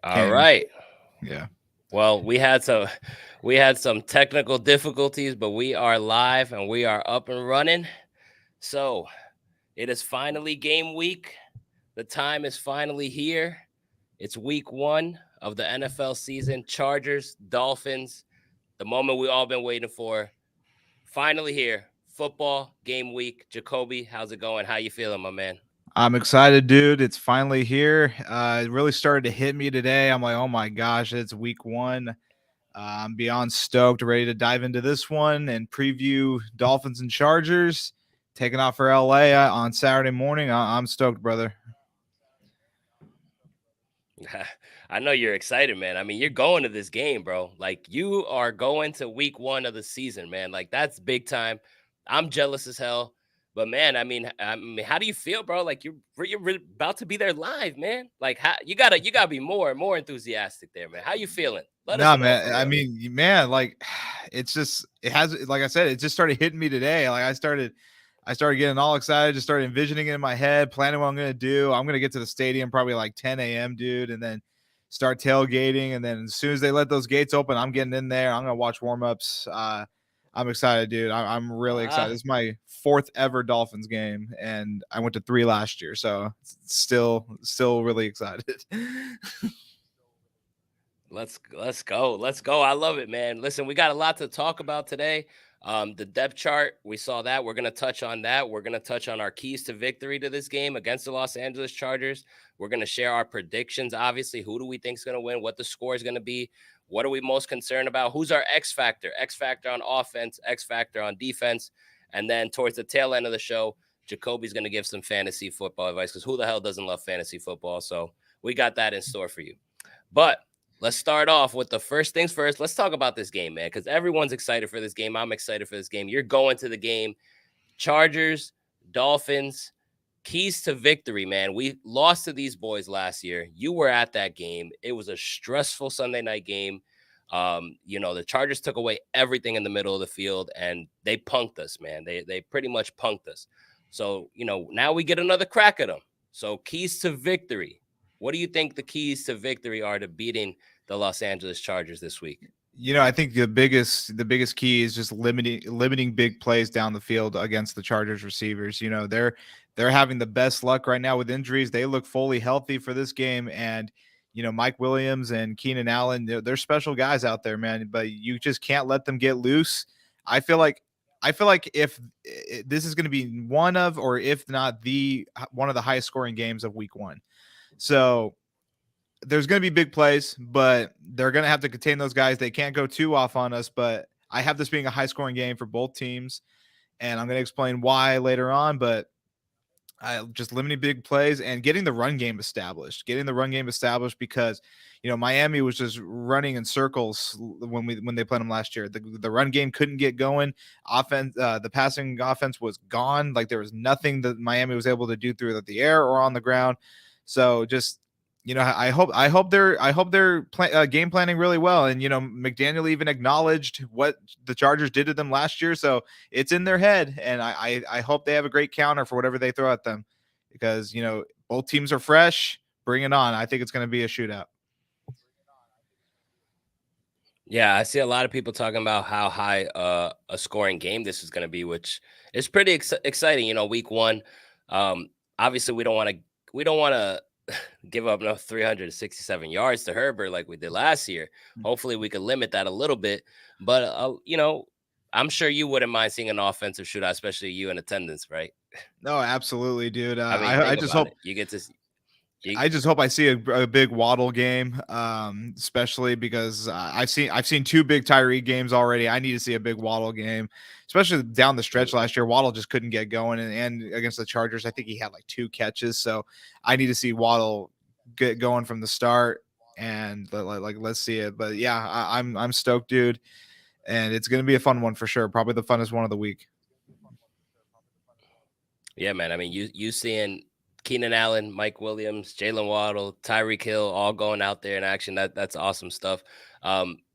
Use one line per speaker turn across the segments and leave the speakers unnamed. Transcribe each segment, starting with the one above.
All
Can't
right.
Yeah.
Well, we had some technical difficulties, but we are live and we are up and running. So, it is finally game week. The time is finally here. It's week 1 of the NFL season. Chargers, Dolphins, the moment we all been waiting for. Finally here. Football game week. Jacoby, how's it going? How you feeling, my man?
I'm excited, dude. It's finally here. It really started to hit me today. I'm like, oh my gosh, it's week 1. I'm beyond stoked, ready to dive into this one and preview Dolphins and Chargers taking off for LA on Saturday morning. I'm stoked, brother.
I know you're excited, man. I mean, you're going to this game, bro. Like, you are going to week 1 of the season, man. Like, that's big time. I'm jealous as hell. But man, I mean, how do you feel, bro? Like you're about to be there live, man. Like, how you gotta be more and more enthusiastic there, man. How you feeling? Let us
Nah,
know
man.
for
I
real.
mean, man, like it has, like I said, it just started hitting me today. Like I started getting all excited, just started envisioning it in my head, planning what I'm gonna do. I'm gonna get to the stadium probably like 10 a.m., dude, and then start tailgating. And then as soon as they let those gates open, I'm getting in there. I'm gonna watch warm-ups. I'm excited, dude. I'm really excited.
Ah,
This is my fourth ever Dolphins game, and I went to 3 last year, so still really excited.
let's go. Let's go. I love it, man. Listen, we got a lot to talk about today. The depth chart, we saw that. We're gonna touch on that. We're gonna touch on our keys to victory to this game against the Los Angeles Chargers. We're gonna share our predictions. Obviously, who do we think is gonna win? What the score is gonna be? What are we most concerned about? Who's our X factor? X factor on offense, X factor on defense, and then towards the tail end of the show, Jacoby's gonna give some fantasy football advice because who the hell doesn't love fantasy football? So we got that in store for you. But let's start off with the first things first. Let's talk about this game, man, because everyone's excited for this game. I'm excited for this game. You're going to the game. Chargers, Dolphins, keys to victory, man. We lost to these boys last year. You were at that game. It was a stressful Sunday night game. The Chargers took away everything in the middle of the field and they punked us, man. They pretty much punked us. So, now we get another crack at them. So, keys to victory. What do you think the keys to victory are to beating the Los Angeles Chargers this week?
I think the biggest key is just limiting big plays down the field against the Chargers receivers. They're having the best luck right now with injuries. They look fully healthy for this game, and Mike Williams and Keenan Allen, they're special guys out there, man. But you just can't let them get loose. I feel like if this is going to be one of, or if not the one of the highest scoring games of Week 1. So there's going to be big plays, but they're going to have to contain those guys. They can't go too off on us, but I have this being a high scoring game for both teams, and I'm going to explain why later on, but I just limiting big plays and getting the run game established. Because Miami was just running in circles when they played them last year. The run game couldn't get going. The passing offense was gone. Like there was nothing that Miami was able to do through the air or on the ground. So just I hope they're game planning really well. And McDaniel even acknowledged what the Chargers did to them last year, so it's in their head. And I hope they have a great counter for whatever they throw at them, because both teams are fresh. Bring it on. I think it's going to be a shootout.
Yeah, I see a lot of people talking about how high a scoring game this is going to be, which is pretty exciting. Week 1. Obviously, we don't want to give up no 367 yards to Herbert like we did last year. Hopefully, we can limit that a little bit. But I'm sure you wouldn't mind seeing an offensive shootout, especially you in attendance, right?
No, absolutely, dude.
I mean,
I
think
just
about
hope
it. You get to you,
I just hope I see a big Waddle game, especially because I've seen two big Tyree games already. I need to see a big Waddle game, especially down the stretch last year. Waddle just couldn't get going, and against the Chargers, I think he had like 2 catches. So I need to see Waddle get going from the start, and let's see it. But yeah, I'm stoked, dude, and it's gonna be a fun one for sure. Probably the funnest one of the week.
Yeah, man. I mean, you seeing Keenan Allen, Mike Williams, Jalen Waddle, Tyreek Hill all going out there in action. That's awesome stuff.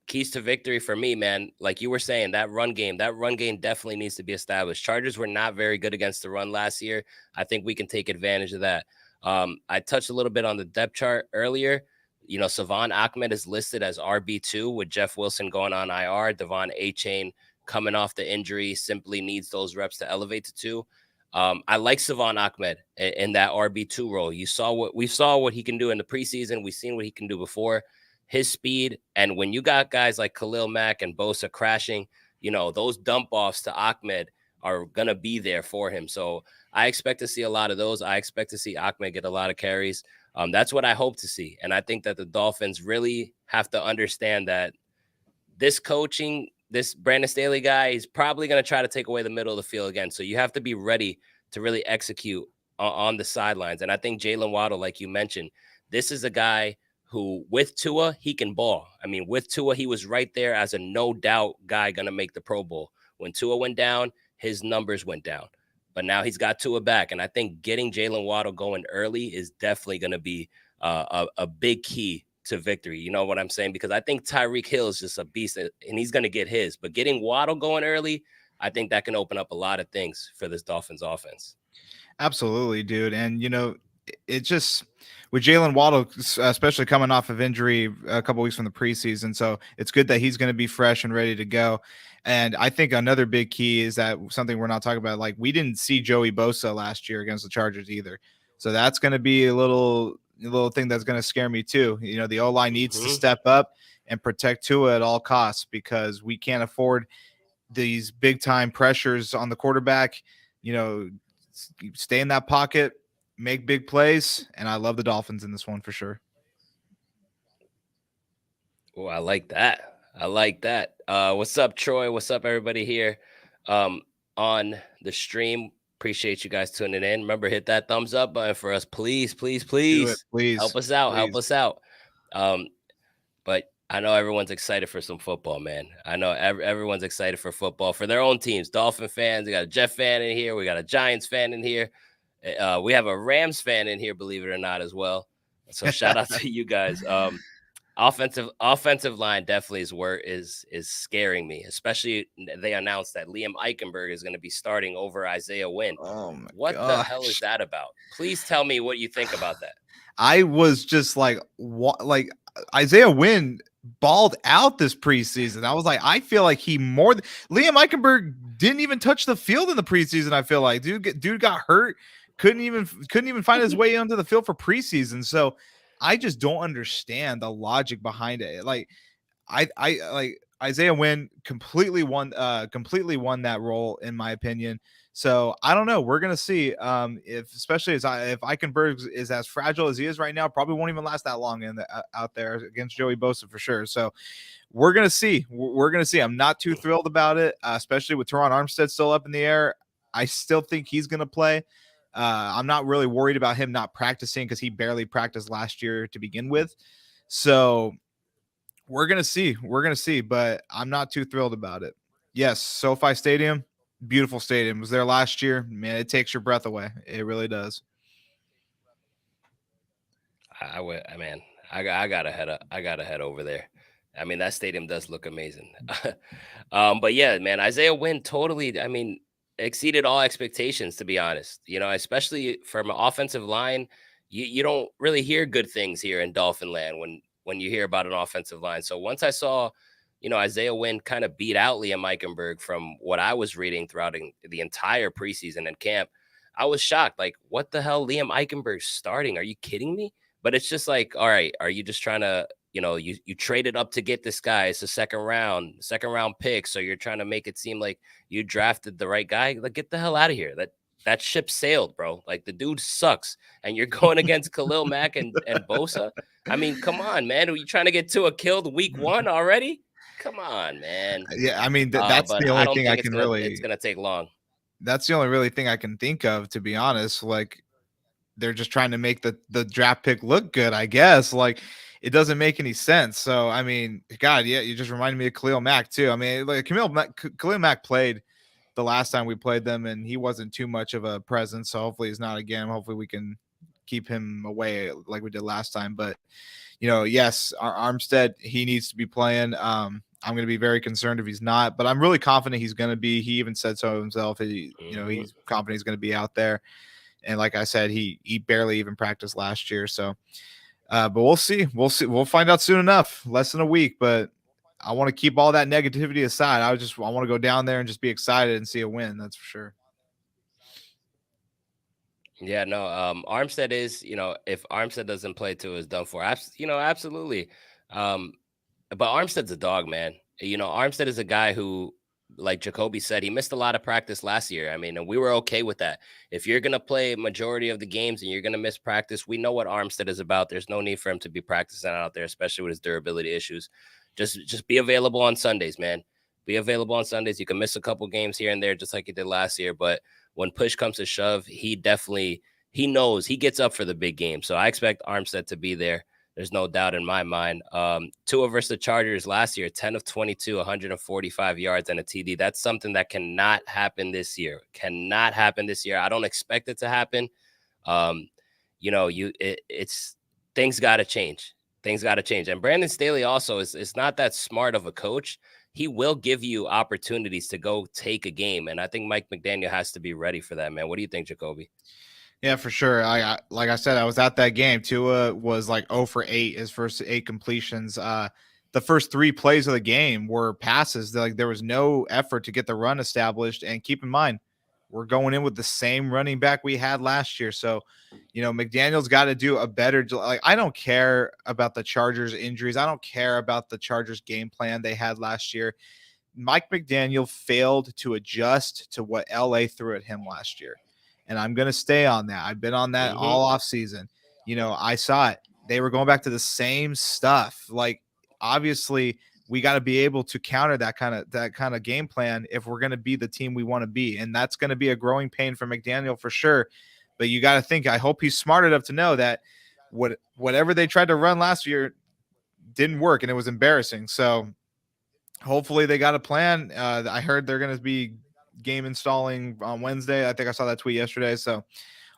Keys to victory for me, man. Like you were saying, that run game definitely needs to be established. Chargers were not very good against the run last year. I think we can take advantage of that. I touched a little bit on the depth chart earlier. Savon Ahmed is listed as RB2 with Jeff Wilson going on IR. Devon A-Chain coming off the injury simply needs those reps to elevate to two. I like Savon Ahmed in that RB2 role. We saw what he can do in the preseason. We've seen what he can do before. His speed, and when you got guys like Khalil Mack and Bosa crashing, those dump offs to Ahmed are gonna be there for him. So I expect to see a lot of those. I expect to see Ahmed get a lot of carries. That's what I hope to see. And I think that the Dolphins really have to understand that this Brandon Staley guy, he's probably going to try to take away the middle of the field again. So you have to be ready to really execute on the sidelines. And I think Jalen Waddle, like you mentioned, this is a guy who, with Tua, he can ball. I mean, with Tua, he was right there as a no doubt guy going to make the Pro Bowl. When Tua went down, his numbers went down. But now he's got Tua back. And I think getting Jalen Waddle going early is definitely going to be a big key to victory. You know what I'm saying? Because I think Tyreek Hill is just a beast and he's going to get his. But getting Waddle going early, I think that can open up a lot of things for this Dolphins offense.
Absolutely, dude. And it just with Jalen Waddle, especially coming off of injury a couple weeks from the preseason, so it's good that he's going to be fresh and ready to go. And I think another big key is that something we're not talking about, like we didn't see Joey Bosa last year against the Chargers either, so that's going to be a little thing that's going to scare me too. The O-line needs to step up and protect Tua at all costs because we can't afford these big time pressures on the quarterback. Stay in that pocket, make big plays, and I love the Dolphins in this one for sure.
Oh, I like that. I like that. What's up, Troy? What's up, everybody here on the stream? Appreciate you guys tuning in. Remember, hit that thumbs up button for us, please, please,
Do it,
please.
please.
Help us out.
Please.
Help us out. But I know everyone's excited for some football, man. I know everyone's excited for football for their own teams. Dolphin fans, we got a Jet fan in here. We got a Giants fan in here. We have a Rams fan in here, believe it or not, as well. So shout out to you guys. Offensive line definitely is scaring me. Especially they announced that Liam Eichenberg is going to be starting over Isaiah Wynn.
Oh my
what
gosh.
the hell is that about? Please tell me what you think about that.
I was just like, what? Like Isaiah Wynn balled out this preseason. I was like, I feel like Liam Eichenberg didn't even touch the field in the preseason. I feel like dude got hurt, couldn't even find his way onto the field for preseason. So I just don't understand the logic behind it. Like I like Isaiah Wynn completely won that role in my opinion. So I don't know. We're gonna see. Especially if Eichenberg is as fragile as he is right now, probably won't even last that long out there against Joey Bosa for sure. So we're gonna see. We're gonna see. I'm not too thrilled about it, especially with Teron Armstead still up in the air. I still think he's gonna play. I'm not really worried about him not practicing because he barely practiced last year to begin with. So we're gonna see. But I'm not too thrilled about it. Yes, SoFi Stadium. Beautiful stadium. Was there last year. Man, it takes your breath away. It really does.
I gotta head over there. I mean, that stadium does look amazing. But yeah, man, Isaiah Wynn totally, exceeded all expectations, to be honest. Especially from an offensive line, you don't really hear good things here in Dolphin land when you hear about an offensive line. So once I saw Isaiah Wynn kind of beat out Liam Eichenberg from what I was reading throughout the entire preseason and camp, I was shocked. Like, what the hell? Liam Eichenberg starting? Are you kidding me? But it's just like, all right, are you just trying to, you traded up to get this guy? It's a second round pick. So you're trying to make it seem like you drafted the right guy. Like, get the hell out of here. That ship sailed, bro. Like, the dude sucks. And you're going against Khalil Mack and Bosa. I mean, come on, man. Are you trying to get Tua killed week one already? Come on, man.
Yeah, I mean that's
but
the
I
only
don't
thing
think
I can really.
it's gonna take long.
That's the only really thing I can think of, to be honest. Like they're just trying to make the draft pick look good, I guess. Like it doesn't make any sense. So I mean, God, yeah, you just reminded me of Khalil Mack too. I mean, like Khalil Mack played the last time we played them, and he wasn't too much of a presence. So hopefully he's not again. Hopefully we can keep him away like we did last time. But yes, Armstead, he needs to be playing. I'm going to be very concerned if he's not, but I'm really confident he's going to be. He even said so himself. He's confident he's going to be out there. And like I said, he barely even practiced last year. So But we'll see. We'll see. We'll find out soon enough. Less than a week, but I want to keep all that negativity aside. I want to go down there and just be excited and see a win. That's for sure.
Yeah, no. Armstead is, if Armstead doesn't play too, is done for. Absolutely. Um, But Armstead's a dog, man. Armstead is a guy who, like Jacoby said, he missed a lot of practice last year. I mean, and we were okay with that. If you're gonna play majority of the games and you're gonna miss practice, we know what Armstead is about. There's no need for him to be practicing out there, especially with his durability issues. Just be available on Sundays, man. Be available on Sundays. You can miss a couple games here and there, just like you did last year. But when push comes to shove, he knows he gets up for the big game. So I expect Armstead to be there. There's no doubt in my mind. Tua versus the Chargers last year, 10 of 22, 145 yards and a TD. That's something that cannot happen this year. Cannot happen this year. I don't expect it to happen. Um, it's things got to change. Things got to change. And Brandon Staley also is not that smart of a coach. He will give you opportunities to go take a game, and I think Mike McDaniel has to be ready for that, man. What do you think, Jacoby?
Yeah, for sure. Like I said, I was at that game. Tua was like 0 for 8, his first 8 completions. The first 3 plays of the game were passes. Like there was no effort to get the run established. And keep in mind, we're going in with the same running back we had last year. So, McDaniel's got to do a better. Like I don't care about the Chargers injuries. I don't care about the Chargers game plan they had last year. Mike McDaniel failed to adjust to what LA threw at him last year. And I'm going to stay on that. I've been on that all off season. I saw it. They were going back to the same stuff. Like obviously we got to be able to counter that kind of game plan if we're going to be the team we want to be. And that's going to be a growing pain for McDaniel for sure. But you got to think, I hope he's smart enough to know that whatever they tried to run last year didn't work and it was embarrassing. So hopefully they got a plan. I heard they're going to be game installing on Wednesday. I think I saw that tweet yesterday. So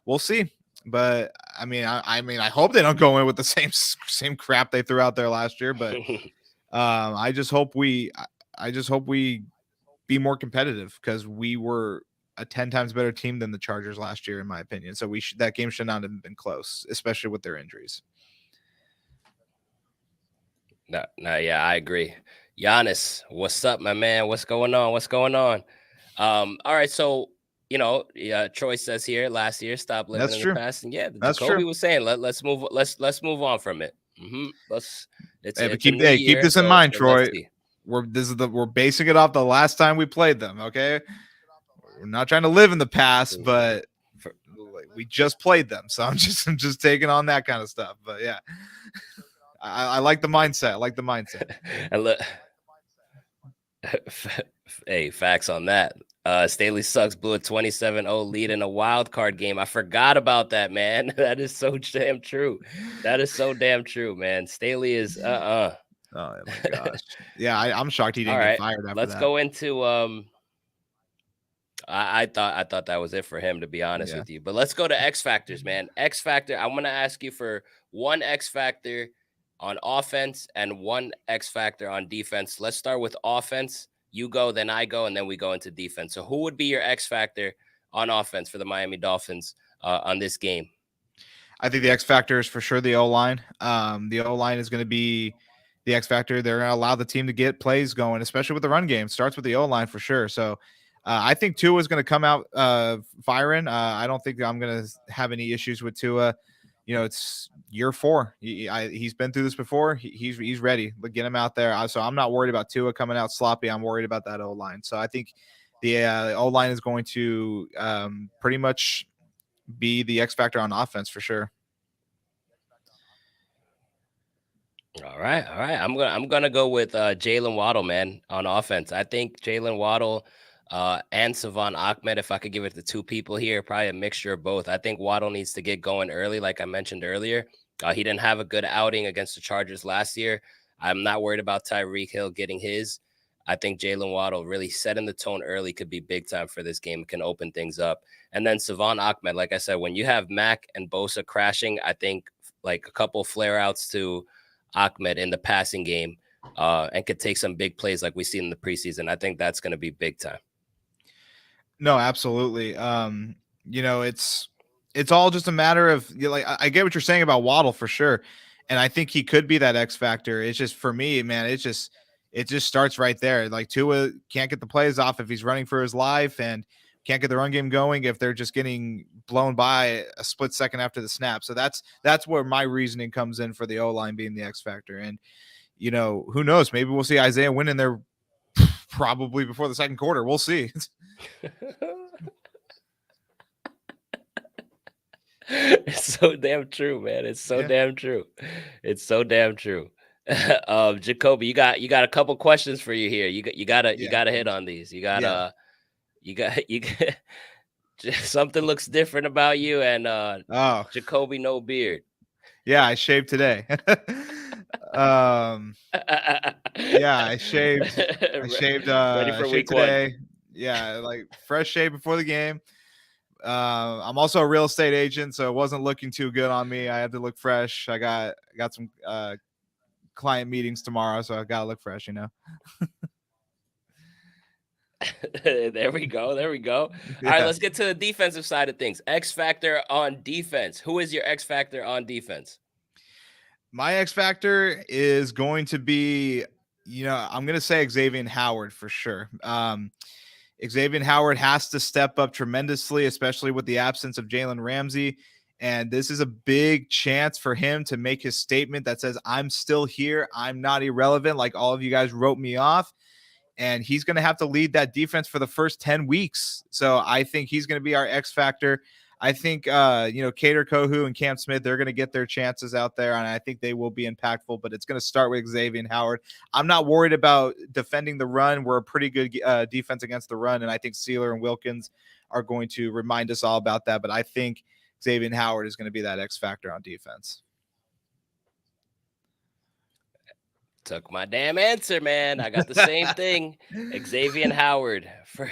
we'll see. But I hope they don't go in with the same crap they threw out there last year. But I just hope we be more competitive because we were a 10 times better team than the Chargers last year, in my opinion. So that game should not have been close, especially with their injuries.
No, yeah, I agree. Giannis, what's up, my man? What's going on? What's going on? All right, so Troy says here last year, stop living
That's
in the
true.
past, and yeah,
That's
Jacoby
true.
was saying let's move on from it. It's
Hey, but
it's a new
keep
year,
this in
so
mind,
let's
Troy.
see.
We're basing it off the last time we played them. Okay, we're not trying to live in the past, but we just played them, so I'm just taking on that kind of stuff. But yeah, I like the mindset. I like the mindset.
And look, hey, facts on that. Staley Sucks blew a 27-0 lead in a wild card game. I forgot about that, man. That is so damn true. That is so damn true, man. Staley is
Oh my gosh. Yeah, I'm shocked he didn't get fired after
let's
that.
go into I thought that was it for him, to be honest with you. But let's go to X factors, man. X factor. I'm gonna ask you for one X factor on offense and one X factor on defense. Let's start with offense. You go, then I go, and then we go into defense. So who would be your X factor on offense for the Miami Dolphins on this game?
I think the X factor is for sure the O-line. The O-line is going to be the X factor. They're going to allow the team to get plays going, especially with the run game. Starts with the O-line for sure. So I think Tua is going to come out firing. I don't think I'm going to have any issues with Tua. It's year 4. He's been through this before. He's ready. But get him out there. So I'm not worried about Tua coming out sloppy. I'm worried about that O-line. So I think the O-line is going to pretty much be the X factor on offense for sure.
All right. I'm gonna go with Jalen Waddle, man, on offense. I think Jalen Waddle and Savon Ahmed. If I could give it to two people here, probably a mixture of both. I think Waddle needs to get going early, like I mentioned earlier. He didn't have a good outing against the Chargers last year. I'm not worried about Tyreek Hill getting his. I think Jalen Waddle really setting the tone early could be big time for this game. It can open things up. And then Savon Ahmed, like I said, when you have Mac and Bosa crashing, I think like a couple flare outs to Ahmed in the passing game and could take some big plays like we see in the preseason. I think that's going to be big time.
No, absolutely. It's all just a matter of like I get what you're saying about Waddle for sure. and I think he could be that X factor. It's just for me, man. It just starts right there. Like Tua can't get the plays off if he's running for his life, and can't get the run game going if they're just getting blown by a split second after the snap. So that's where my reasoning comes in for the O line being the X factor. And who knows? Maybe we'll see Isaiah win in there probably before the second quarter. We'll see.
It's so damn true, man. It's so
Yeah,
damn true. It's so damn true. Jacoby, you got a couple questions for you here. You
yeah,
gotta hit on these.
yeah.
You got something looks different about you and
Oh,
Jacoby no beard.
yeah. I shaved today. um, yeah, I shaved. I shaved.
Ready
I
for
shaved
week one.
today. Yeah, like fresh shave before the game. I'm also a real estate agent, so it wasn't looking too good on me. I had to look fresh. I got some client meetings tomorrow, so I gotta look fresh.
There we go. There we go. All right,
Yeah.
let's get to the defensive side of things. X factor on defense. Who is your X factor on defense?
My X factor is going to be, I'm going to say Xavier Howard for sure. Xavier Howard has to step up tremendously, especially with the absence of Jalen Ramsey. And this is a big chance for him to make his statement that says, I'm still here. I'm not irrelevant. Like all of you guys wrote me off. And he's going to have to lead that defense for the first 10 weeks. So I think he's going to be our X factor. I think, Cater Kohu and Cam Smith, they're going to get their chances out there, and I think they will be impactful, but it's going to start with Xavier Howard. I'm not worried about defending the run. We're a pretty good defense against the run, and I think Sealer and Wilkins are going to remind us all about that, but I think Xavier Howard is going to be that X factor on defense.
Took my damn answer, man. I got the same thing. Xavier Howard for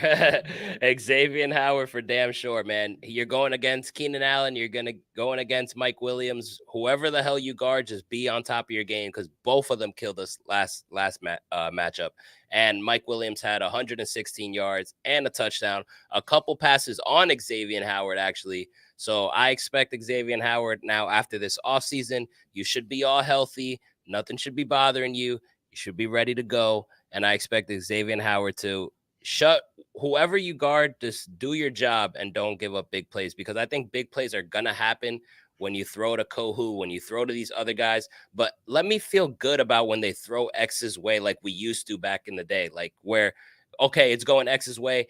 Xavier Howard for damn sure, man. You're going against Keenan Allen. You're going against Mike Williams. Whoever the hell you guard, just be on top of your game because both of them killed us last matchup. And Mike Williams had 116 yards and a touchdown, a couple passes on Xavier Howard actually. So I expect Xavier Howard now after this offseason. You should be all healthy. Nothing should be bothering you. You should be ready to go. And I expect Xavier Howard to shut whoever you guard, just do your job and don't give up big plays because I think big plays are going to happen when you throw to Kohu, when you throw to these other guys. But let me feel good about when they throw X's way like we used to back in the day, like where, okay, it's going X's way.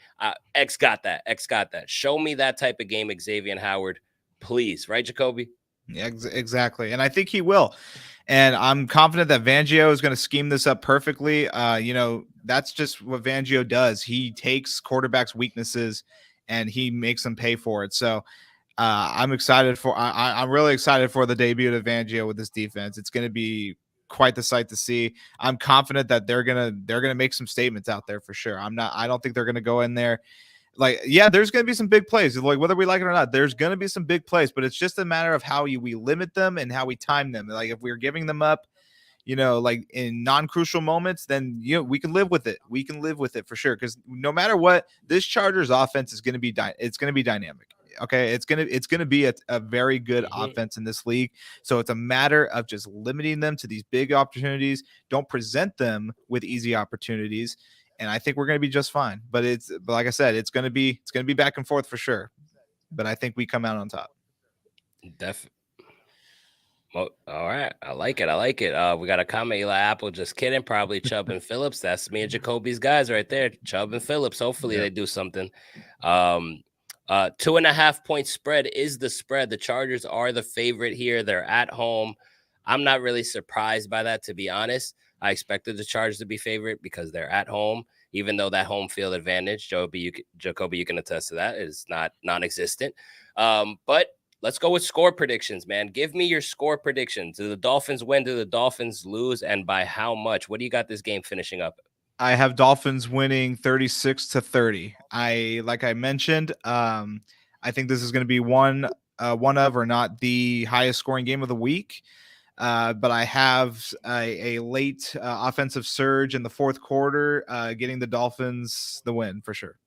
X got that. X got that. Show me that type of game, Xavier Howard, please. Right, Jacoby?
Yeah, exactly. And I think he will. And I'm confident that Fangio is going to scheme this up perfectly. That's just what Fangio does. He takes quarterbacks' weaknesses and he makes them pay for it. So I'm excited for. I'm really excited for the debut of Fangio with this defense. It's going to be quite the sight to see. I'm confident that they're gonna make some statements out there for sure. I don't think they're gonna go in there like, yeah, there's going to be some big plays. Like, whether we like it or not, there's going to be some big plays, but it's just a matter of how we limit them and how we time them. Like, if we're giving them up, like in non-crucial moments, then, we can live with it. We can live with it for sure. Because no matter what, this Chargers offense is going to be, it's going to be dynamic. Okay. It's going to be a very good offense in this league. So it's a matter of just limiting them to these big opportunities. Don't present them with easy opportunities. And I think we're going to be just fine. But like I said, it's going to be back and forth for sure. But I think we come out on top.
Definitely. Well, all right. I like it. I like it. We got a comment, Eli Apple. Just kidding. Probably Chubb and Phillips. That's me and Jacoby's guys right there. Chubb and Phillips. Hopefully they do something. 2.5 point spread is the spread. The Chargers are the favorite here. They're at home. I'm not really surprised by that, to be honest. I expected the Chargers to be favorite because they're at home, even though that home field advantage, Jacoby, you can attest to that, is not non-existent. But let's go with score predictions, man. Give me your score predictions. Do the Dolphins win? Do the Dolphins lose? And by how much? What do you got this game finishing up?
I have Dolphins winning 36-30. Like I mentioned, I think this is going to be one of, or not the highest scoring game of the week. But I have a late offensive surge in the fourth quarter, getting the Dolphins the win for sure.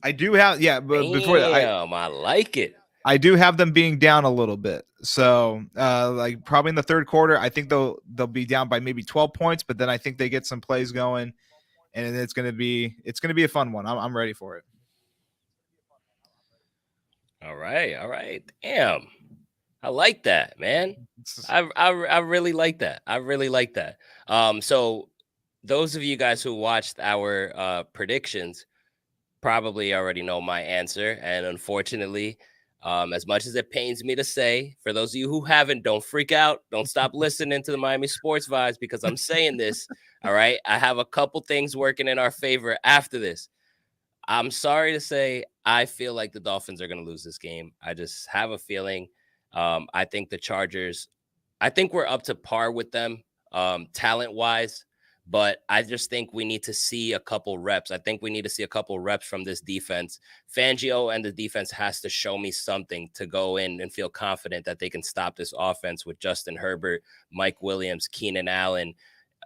I do have, yeah, but before that,
I like it.
I do have them being down a little bit. So, like probably in the third quarter, I think they'll be down by maybe 12 points, but then I think they get some plays going, and it's gonna be a fun one. I'm ready for it.
All right, all right. Damn, I like that, man.
It's,
I really like that. I really like that. So those of you guys who watched our predictions probably already know my answer, and unfortunately, as much as it pains me to say, for those of you who haven't, don't freak out. Don't stop listening to the Miami Sports Vibes because I'm saying this. All right, I have a couple things working in our favor after this. I'm sorry to say, I feel like the Dolphins are going to lose this game. I just have a feeling. I think the Chargers, I think we're up to par with them talent wise, but I just think we need to see a couple reps. I think we need to see a couple reps from this defense. Fangio and the defense has to show me something to go in and feel confident that they can stop this offense with Justin Herbert, Mike Williams, Keenan Allen,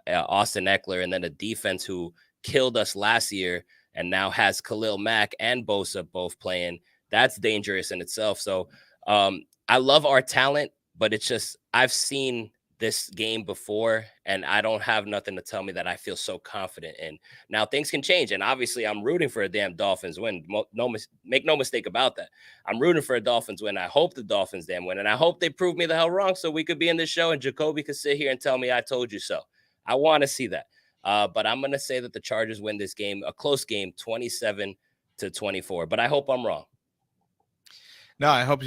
Austin Eckler, and then a defense who killed us last year and now has Khalil Mack and Bosa both playing. That's dangerous in itself. So I love our talent, but it's just I've seen this game before, and I don't have nothing to tell me that I feel so confident in. Now things can change, and obviously I'm rooting for a damn Dolphins win. Make no mistake about that. I'm rooting for a Dolphins win. I hope the Dolphins damn win, and I hope they prove me the hell wrong, so we could be in this show and Jacoby could sit here and tell me I told you so. I want to see that. But I'm going to say that the Chargers win this game, a close game, 27-24. But I hope I'm wrong.
no, I hope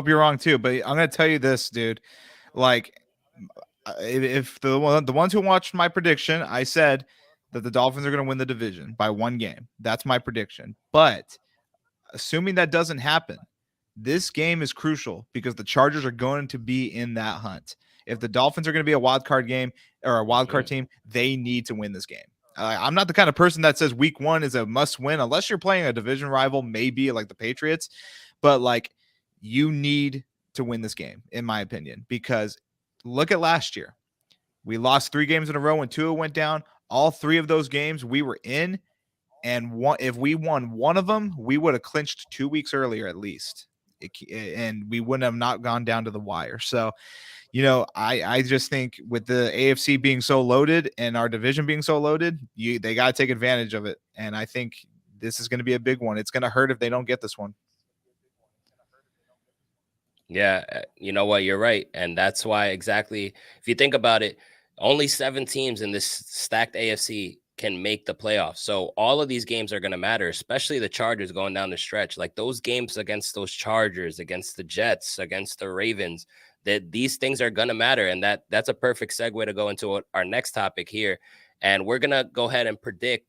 you're wrong too. But I'm gonna tell you this, dude. Like, if the ones who watched my prediction, I said that the Dolphins are gonna win the division by one game. That's my prediction. But assuming that doesn't happen, this game is crucial because the Chargers are going to be in that hunt. If the Dolphins are going to be a wild card game or a wild card team, they need to win this game. I'm not the kind of person that says week one is a must win unless you're playing a division rival, maybe like the Patriots. But like, you need to win this game, in my opinion, because look at last year. We lost 3 games in a row when Tua went down. All 3 of those games we were in, and if we won one of them, we would have clinched 2 weeks earlier at least, and we wouldn't have not gone down to the wire. So, I just think with the AFC being so loaded and our division being so loaded, they got to take advantage of it. And I think this is going to be a big one. It's going to hurt if they don't get this one.
Yeah, you know what? You're right. And that's why, exactly, if you think about it, only 7 teams in this stacked AFC can make the playoffs. So all of these games are going to matter, especially the Chargers going down the stretch. Like those games against those Chargers, against the Jets, against the Ravens, that these things are going to matter. And that's a perfect segue to go into our next topic here. And we're going to go ahead and predict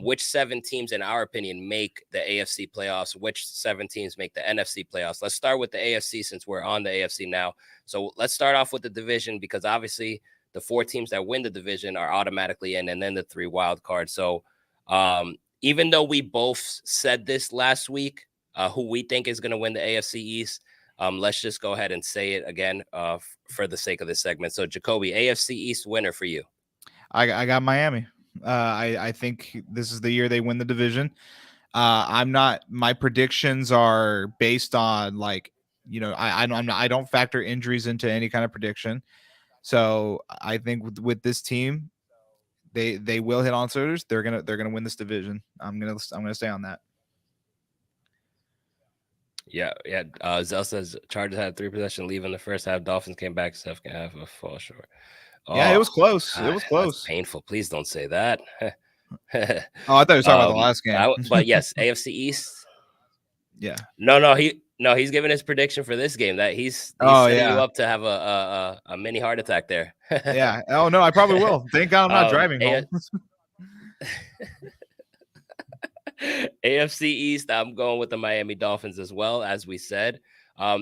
which 7 teams, in our opinion, make the AFC playoffs, which 7 teams make the NFC playoffs. Let's start with the AFC since we're on the AFC now. So let's start off with the division because obviously the 4 teams that win the division are automatically in, and then the 3 wild cards. So even though we both said this last week, who we think is going to win the AFC East, let's just go ahead and say it again for the sake of this segment. So Jacoby, AFC East winner for you.
I got Miami. I think this is the year they win the division. I'm not. My predictions are based on like I don't factor injuries into any kind of prediction. So I think with this team, they will hit on cylinders. They're gonna win this division. I'm gonna stay on that.
Yeah, yeah. Zell says Chargers had 3 possession leave in the first half. Dolphins came back second half of fall short.
Yeah, it
Oh
was close. It
God,
was
that's
close.
painful. Please don't say that.
Oh, I thought you were talking about the last game.
But yes, AFC East.
Yeah.
No, he's giving his prediction for this game that he's
Oh
setting you
yeah. Yeah.
up to have a mini heart attack there.
Yeah. Oh no, I probably will. Thank God I'm not driving
A-
home.
AFC East, I'm going with the Miami Dolphins as well, as we said.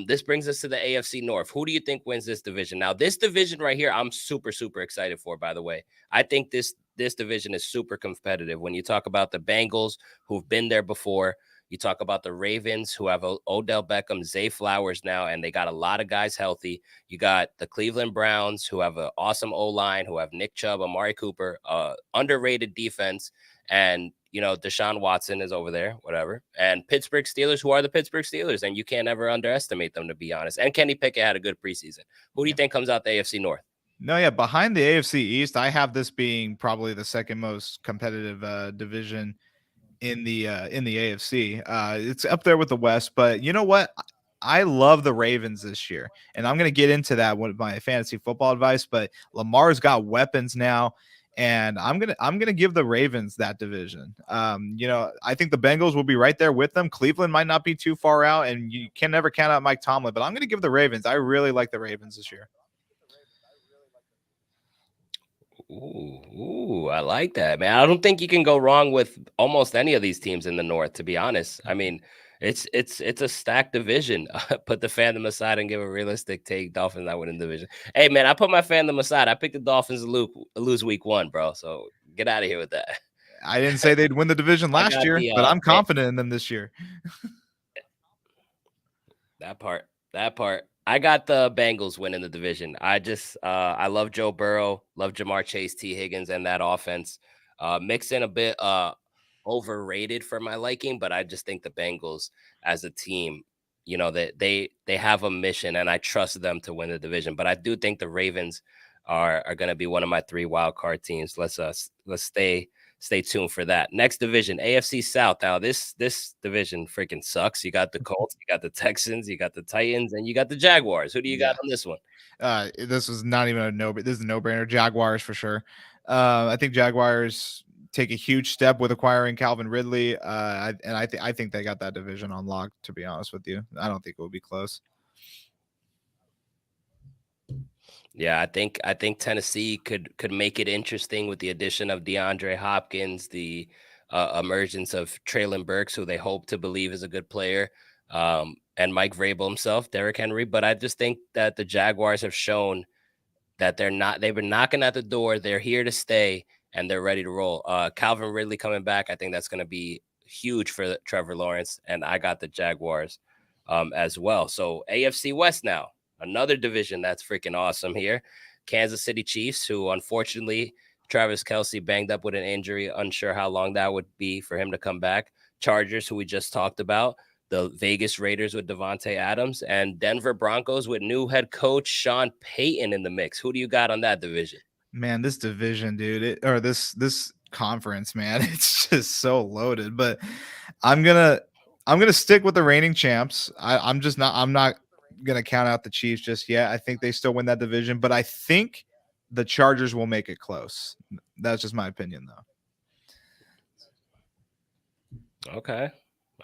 This brings us to the AFC North. Who do you think wins this division? Now, this division right here, I'm super, super excited for, by the way. I think this division is super competitive. When you talk about the Bengals, who've been there before, you talk about the Ravens, who have Odell Beckham, Zay Flowers now, and they got a lot of guys healthy. You got the Cleveland Browns, who have an awesome O-line, who have Nick Chubb, Amari Cooper, underrated defense. And Deshaun Watson is over there, whatever. And Pittsburgh Steelers, who are the Pittsburgh Steelers, and you can't ever underestimate them, to be honest. And Kenny Pickett had a good preseason. Who do you
Yeah.
think comes out the AFC North?
No, yeah, behind the AFC East, I have this being probably the second most competitive division in the AFC. It's up there with the West, but you know what? I love the Ravens this year, and I'm going to get into that with my fantasy football advice. But Lamar's got weapons now, and I'm gonna give the Ravens that division. I think the Bengals will be right there with them. Cleveland might not be too far out, and you can never count out Mike Tomlin. But I'm going to give the Ravens. I really like the Ravens this year.
Ooh, I like that, man. I don't think you can go wrong with almost any of these teams in the North, to be honest. I mean, it's a stacked division. Put the fandom aside and give a realistic take. Dolphins not winning the division. Hey, man, I put my fandom aside. I picked the Dolphins to lose week 1, bro. So get out of here with that.
I didn't say they'd win the division
I
last
got
year,
the
but I'm confident in them this year.
That part. That part. I got the Bengals winning the division. I love Joe Burrow, love Jamar Chase, T. Higgins, and that offense. Mix in a bit overrated for my liking, but I just think the Bengals as a team, that they have a mission, and I trust them to win the division. But I do think the Ravens are going to be one of my 3 wild card teams. Let's stay tuned for that. Next division, AFC South. Now this division freaking sucks. You got the Colts, you got the Texans, you got the Titans, and you got the Jaguars. Who do you got on this one?
This was not even this is a no-brainer. Jaguars for sure. I think Jaguars take a huge step with acquiring Calvin Ridley. I think they got that division on lock, to be honest with you. I don't think it will be close.
Yeah, I think Tennessee could make it interesting with the addition of DeAndre Hopkins, the emergence of Traylon Burks, who they hope to believe is a good player, and Mike Vrabel himself, Derrick Henry. But I just think that the Jaguars have shown that they've been knocking at the door. They're here to stay, and they're ready to roll. Calvin Ridley coming back, I think that's going to be huge for Trevor Lawrence, and I got the Jaguars as well. So AFC West now. Another division that's freaking awesome here. Kansas City Chiefs, who unfortunately Travis Kelce banged up with an injury. Unsure how long that would be for him to come back. Chargers, who we just talked about. The Vegas Raiders with Devontae Adams. And Denver Broncos with new head coach Sean Payton in the mix. Who do you got on that division?
Man, this division, dude, this conference, man, it's just so loaded. But I'm gonna stick with the reigning champs. I'm not gonna count out the Chiefs just yet. I think they still win that division, but I think the Chargers will make it close. That's just my opinion,
though. Okay.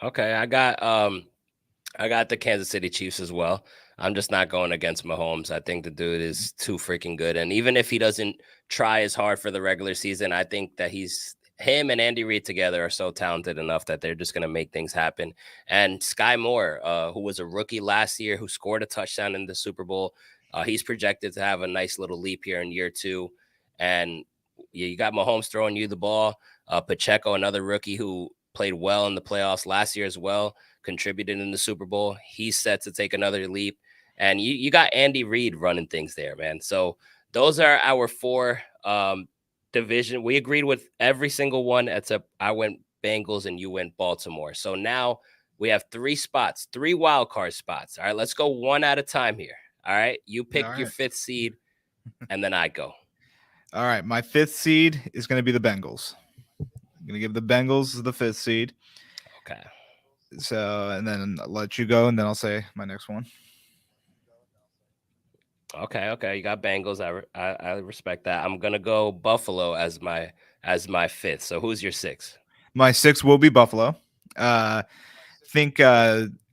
I got the Kansas City Chiefs as well. I'm just not going against Mahomes. I think the dude is too freaking good. And even if he doesn't try as hard for the regular season, I think that him and Andy Reid together are so talented enough that they're just going to make things happen. And Sky Moore, who was a rookie last year, who scored a touchdown in the Super Bowl, he's projected to have a nice little leap here in year 2. And you got Mahomes throwing you the ball. Pacheco, another rookie who played well in the playoffs last year as well, contributed in the Super Bowl. He's set to take another leap. And you got Andy Reid running things there, man. So those are our 4 division. We agreed with every single one except I went Bengals and you went Baltimore. So now we have 3 spots, 3 wild card spots. All right, let's go one at a time here. All right, you pick your 5th seed, and then I go.
All right, my 5th seed is going to be the Bengals. I'm going to give the Bengals the 5th seed.
Okay.
So, and then I'll let you go, and then I'll say my next one.
Okay. You got Bengals. I respect that. I'm gonna go Buffalo as my 5th. So who's your 6th?
My 6th will be Buffalo. Think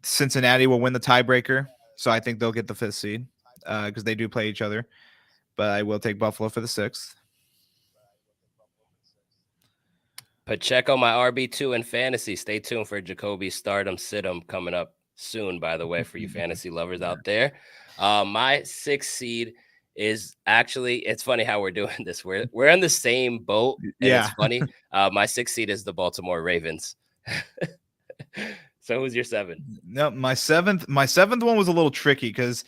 Cincinnati will win the tiebreaker, so I think they'll get the 5th seed because they do play each other. But I will take Buffalo for the 6th.
Pacheco, my RB2 in fantasy. Stay tuned for Jacoby Stardom Situm coming up soon, by the way, for you fantasy lovers out there. My 6th seed is actually, it's funny how we're doing this. We're in the same boat. And
yeah.
It's funny. My 6th seed is the Baltimore Ravens. So who's your 7?
No, my seventh one was a little tricky because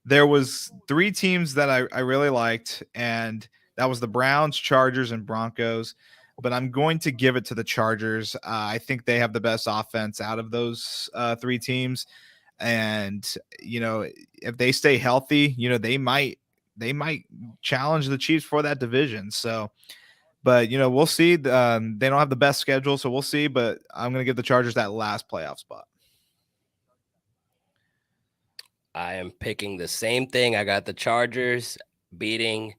there was 3 teams that I really liked, and that was the Browns, Chargers, and Broncos. but I'm going to give it to the Chargers. I think they have the best offense out of those three teams, and you know, if they stay healthy, you know, they might challenge the Chiefs for that division. So, but you know, we'll see. They don't have the best schedule, so we'll see. But I'm going to give the Chargers that last playoff spot.
I am picking the same thing. I got the Chargers beating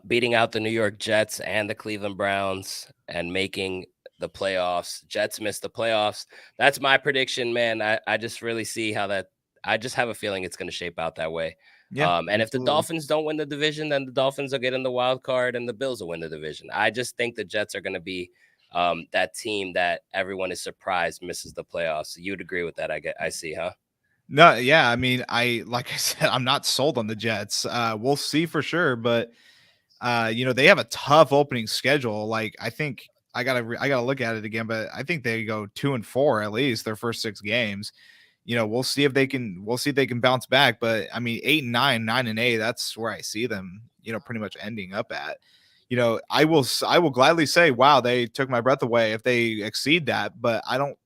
beating out the New York Jets and the Cleveland Browns and making the playoffs. Jets missed the playoffs. That's my prediction, man. I just really see how that I just have a feeling it's going to shape out that way.
Yeah,
And if the
absolutely.
Dolphins don't win the division, then the Dolphins will get in the wild card and the Bills will win the division. I just think the Jets are going to be that team that everyone is surprised misses the playoffs. You'd agree with that? I see, huh?
No, yeah, I mean, I like I said, I'm not sold on the Jets. We'll see for sure, but you know, they have a tough opening schedule. Like I think I gotta look at it again, but I think they go 2-4 at least their first 6 games. You know, we'll see if they can bounce back. But I mean, 8-9, 9-8, that's where I see them, you know, pretty much ending up at. You know, I will gladly say, wow, they took my breath away if they exceed that, but I don't,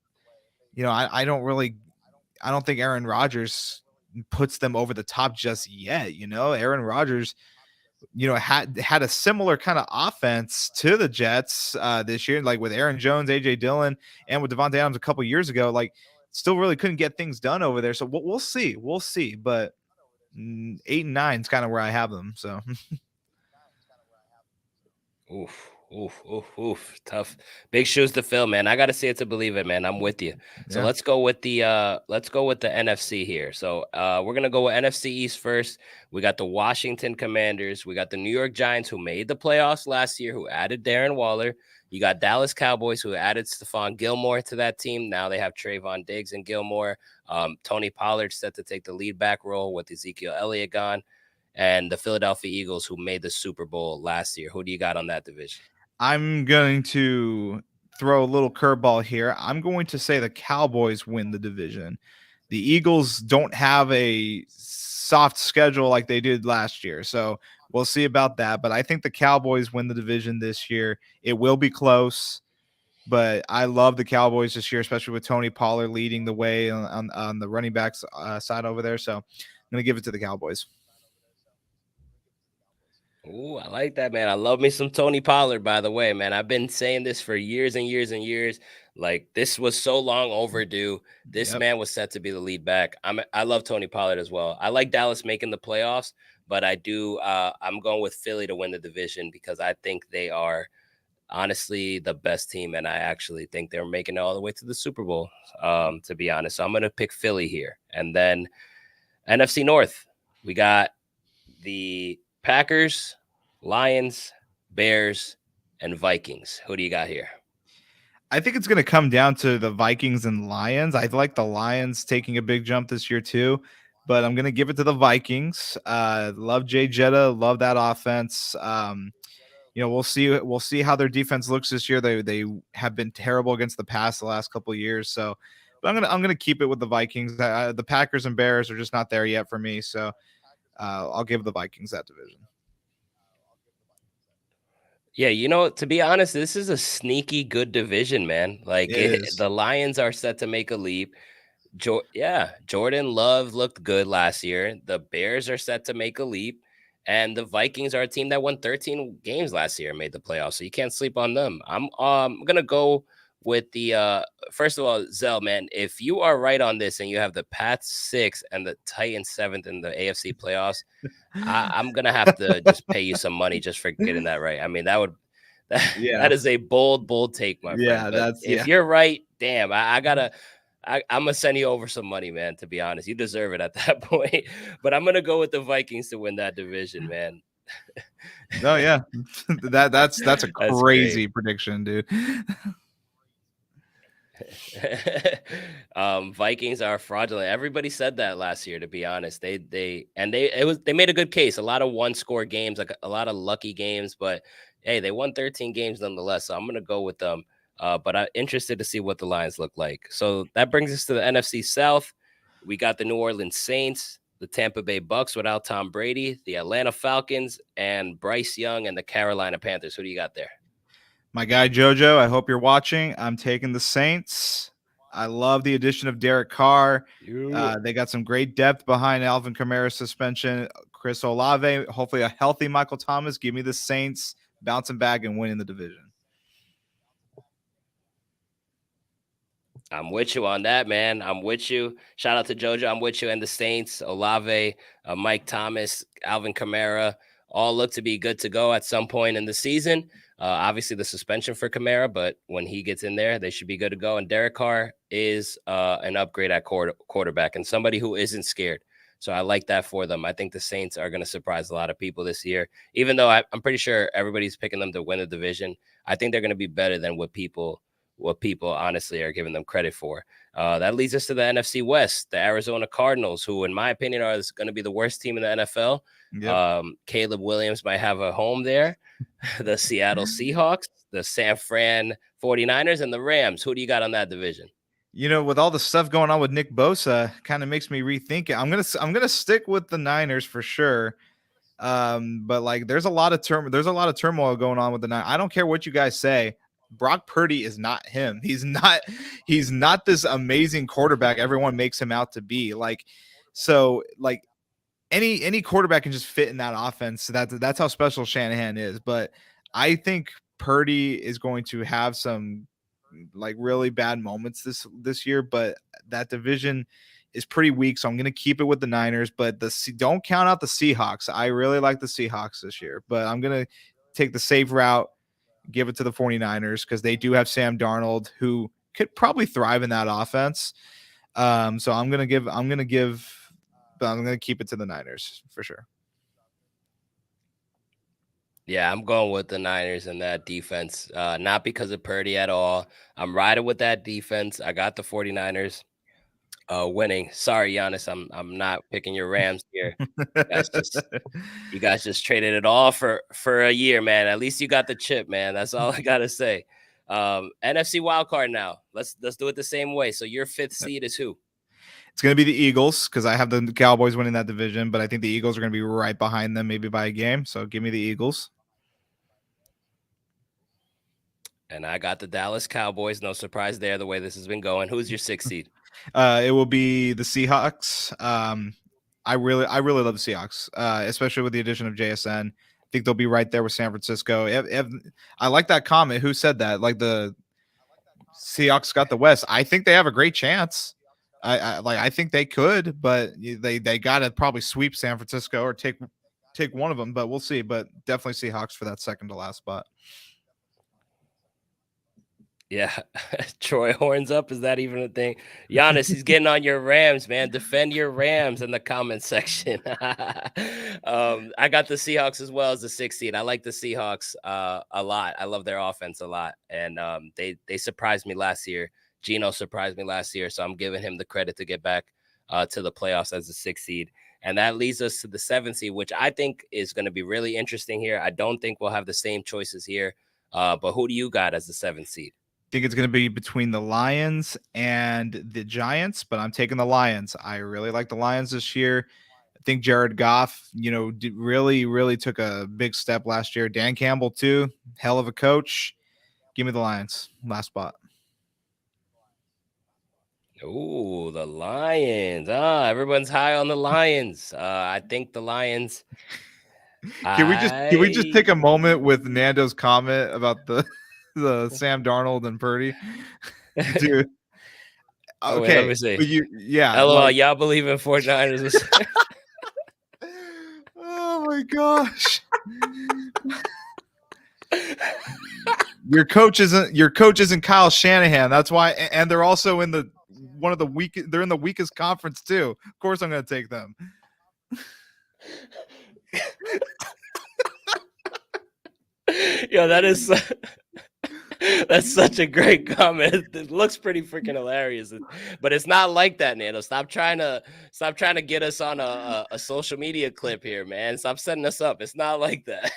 you know, I don't really I don't think Aaron Rodgers puts them over the top just yet. You know, Aaron Rodgers, you know, had a similar kind of offense to the Jets this year, like with Aaron Jones, AJ Dillon, and with Devontae Adams a couple years ago. Like, still really couldn't get things done over there. So we'll see, we'll see. But 8 and 9 is kind of where I have them. So
Oof, oof, oof, oof. Tough. Big shoes to fill, man. I gotta see it to believe it, man. I'm with you. So
yeah,
let's go with the NFC here. So we're gonna go with NFC East first. We got the Washington Commanders, we got the New York Giants who made the playoffs last year, who added Darren Waller. You got Dallas Cowboys who added Stephon Gilmore to that team. Now they have Trayvon Diggs and Gilmore. Tony Pollard set to take the lead back role with Ezekiel Elliott gone, and the Philadelphia Eagles, who made the Super Bowl last year. Who do you got on that division?
I'm going to throw a little curveball here. I'm going to say the Cowboys win the division. The Eagles don't have a soft schedule like they did last year. So we'll see about that. But I think the Cowboys win the division this year. It will be close, but I love the Cowboys this year, especially with Tony Pollard leading the way on the running backs side over there. So I'm going to give it to the Cowboys.
Ooh, I like that, man. I love me some Tony Pollard, by the way, man. I've been saying this for years and years and years. Like, this was so long overdue. This
Yep.
man was set to be the lead back. I love Tony Pollard as well. I like Dallas making the playoffs, but I'm going with Philly to win the division because I think they are honestly the best team, and I actually think they're making it all the way to the Super Bowl. To be honest. So I'm gonna pick Philly here. And then NFC North, we got the Packers, Lions, Bears, and Vikings. Who do you got here?
I think it's going to come down to the Vikings and Lions. I like the Lions taking a big jump this year too, but I'm going to give it to the Vikings. Love Jay Jetta, love that offense. You know, we'll see how their defense looks this year. They have been terrible against the pass the last couple of years. So, but I'm gonna keep it with the Vikings. The Packers and Bears are just not there yet for me. So I'll give the Vikings that division.
Yeah, to be honest, this is a sneaky good division, man. Like
It is.
the Lions are set to make a leap. Yeah, Jordan Love looked good last year. The Bears are set to make a leap, and the Vikings are a team that won 13 games last year and made the playoffs. So you can't sleep on them. I'm gonna go with the first of all, Zell, man. If you are right on this and you have the Pats 6 and the Titans 7th in the AFC playoffs, I'm gonna have to just pay you some money just for getting that right. I mean,
Yeah.
that is a bold take, my friend.
Yeah.
But
That's
if
yeah.
you're right, damn, I'm gonna send you over some money, man. To be honest, you deserve it at that point. But I'm gonna go with the Vikings to win that division, man.
No, yeah. That's a
That's great.
crazy prediction, dude.
Vikings are fraudulent. Everybody said that last year. To be honest, they made a good case. A lot of one score games, like a lot of lucky games, but hey, they won 13 games nonetheless. So I'm gonna go with them. But I'm interested to see what the Lions look like. So that brings us to the NFC South. We got the New Orleans Saints, the Tampa Bay Bucks without Tom Brady, the Atlanta Falcons, and Bryce Young and the Carolina Panthers. Who do you got there?
My guy Jojo, I hope you're watching. I'm taking the Saints. I love the addition of Derek Carr.
You.
They got some great depth behind Alvin Kamara's suspension. Chris Olave, hopefully a healthy Michael Thomas. Give me the Saints bouncing back and winning the division.
I'm with you on that, man. I'm with you. Shout out to JoJo. I'm with you. And the Saints, Olave, Mike Thomas, Alvin Kamara, all look to be good to go at some point in the season. Obviously, the suspension for Kamara, but when he gets in there, they should be good to go. And Derek Carr is an upgrade at quarterback and somebody who isn't scared. So I like that for them. I think the Saints are going to surprise a lot of people this year, even though I'm pretty sure everybody's picking them to win the division. I think they're going to be better than what people honestly are giving them credit for. That leads us to the NFC West, the Arizona Cardinals, who, in my opinion, are going to be the worst team in the NFL.
Yep.
Caleb Williams might have a home there. The Seattle Seahawks, the San Fran 49ers, and the Rams. Who do you got on that division?
With all the stuff going on with Nick Bosa, kind of makes me rethink it. I'm gonna stick with the Niners for sure. But like, there's a lot of turmoil going on with the Niners. I don't care what you guys say. Brock Purdy is not him. He's not this amazing quarterback everyone makes him out to be. Like any quarterback can just fit in that offense. So that's how special Shanahan is. But I think Purdy is going to have some like really bad moments this year, but that division is pretty weak, so I'm going to keep it with the Niners. But don't count out the Seahawks. I really like the Seahawks this year, but I'm going to take the safe route, give it to the 49ers because they do have Sam Darnold, who could probably thrive in that offense. So I'm going to keep it to the Niners for sure.
Yeah, I'm going with the Niners and that defense, not because of Purdy at all. I'm riding with that defense. I got the 49ers winning. Sorry, Giannis, I'm not picking your Rams here. That's just You guys just traded it all for a year, man. At least you got the chip, man. That's all I gotta say. NFC wild card now. Let's do it the same way. So your fifth seed is who?
It's going to be the Eagles because I have the Cowboys winning that division, but I think the Eagles are going to be right behind them, maybe by a game. So give me the Eagles.
And I got the Dallas Cowboys. No surprise there, the way this has been going. Who's your sixth seed?
It will be the Seahawks. I really love the Seahawks, especially with the addition of JSN. I think they'll be right there with San Francisco. I like that comment. Who said that? Like the Seahawks got the West. I think they have a great chance. I think they could, but they got to probably sweep San Francisco or take one of them. But we'll see. But definitely Seahawks for that second to last spot.
Yeah, Troy horns up. Is that even a thing? Giannis, he's getting on your Rams, man. Defend your Rams in the comment section. I got the Seahawks as well as the 6th seed. I like the Seahawks a lot. I love their offense a lot, and they surprised me last year. Geno surprised me last year, so I'm giving him the credit to get back to the playoffs as the 6th seed. And that leads us to the 7th seed, which I think is going to be really interesting here. I don't think we'll have the same choices here, but who do you got as the 7th seed?
Think it's going to be between the Lions and the Giants, but I'm taking the Lions. I really like the Lions this year. I think Jared Goff, really took a big step last year. Dan Campbell too, hell of a coach. Give me the Lions. Last spot.
Oh, the Lions. Everyone's high on the Lions. I think the Lions.
Can we just take a moment with Nando's comment about the Sam Darnold and Purdy? Dude.
Okay. Wait, let me see.
LOL,
y'all believe in 49ers.
Oh my gosh. Your coach isn't Kyle Shanahan. That's why, and they're also in they're in the weakest conference too. Of course I'm gonna take them.
Yo, that's such a great comment. It looks pretty freaking hilarious, but it's not like that, Nando. Stop trying to get us on a social media clip here, man. Stop setting us up. It's not like that.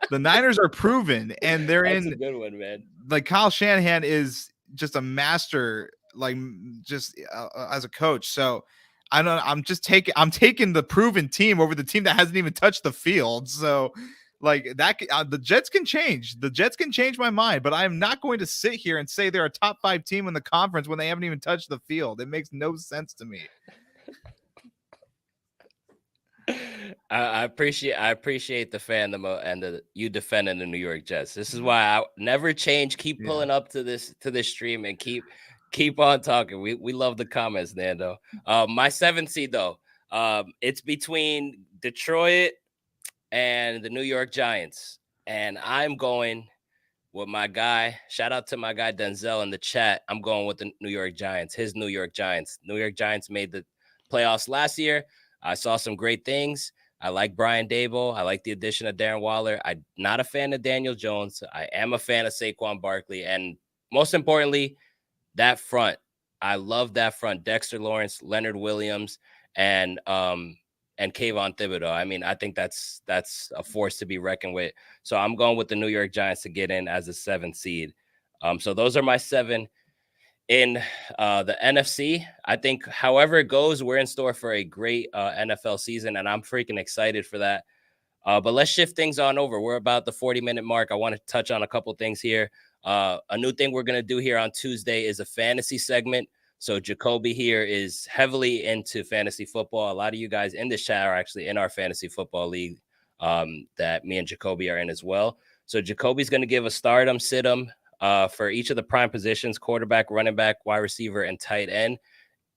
The Niners are proven, and they're
That's a good one, man.
Like Kyle Shanahan is just a master, like just as a coach. So I'm taking the proven team over the team that hasn't even touched the field. So Like that, the Jets can change. The Jets can change my mind, but I am not going to sit here and say they're a top 5 team in the conference when they haven't even touched the field. It makes no sense to me.
I appreciate the fandom and you defending the New York Jets. This is why I never change. Keep
Yeah.
pulling up to this stream and keep on talking. We love the comments, Nando. My 7th seed though, it's between Detroit and the New York Giants, and I'm going with my guy. Shout out to my guy Denzel in the chat. I'm going with the New York Giants. His New York Giants. New York Giants made the playoffs last year. I saw some great things. I like Brian Dable. I like the addition of Darren Waller. I'm not a fan of Daniel Jones. I am a fan of Saquon Barkley. And most importantly, that front. I love that front. Dexter Lawrence, Leonard Williams, and Kayvon Thibodeau. I mean, I think that's a force to be reckoned with. So I'm going with the New York Giants to get in as a 7th seed. So those are my 7 in the NFC. I think, however it goes, we're in store for a great NFL season, and I'm freaking excited for that. But let's shift things on over. We're about the 40-minute mark. I want to touch on a couple things here. A new thing we're going to do here on Tuesday is a fantasy segment. So Jacoby here is heavily into fantasy football. A lot of you guys in this chat are actually in our fantasy football league that me and Jacoby are in as well. So Jacoby's going to give a stardom, sit-em for each of the prime positions: quarterback, running back, wide receiver, and tight end.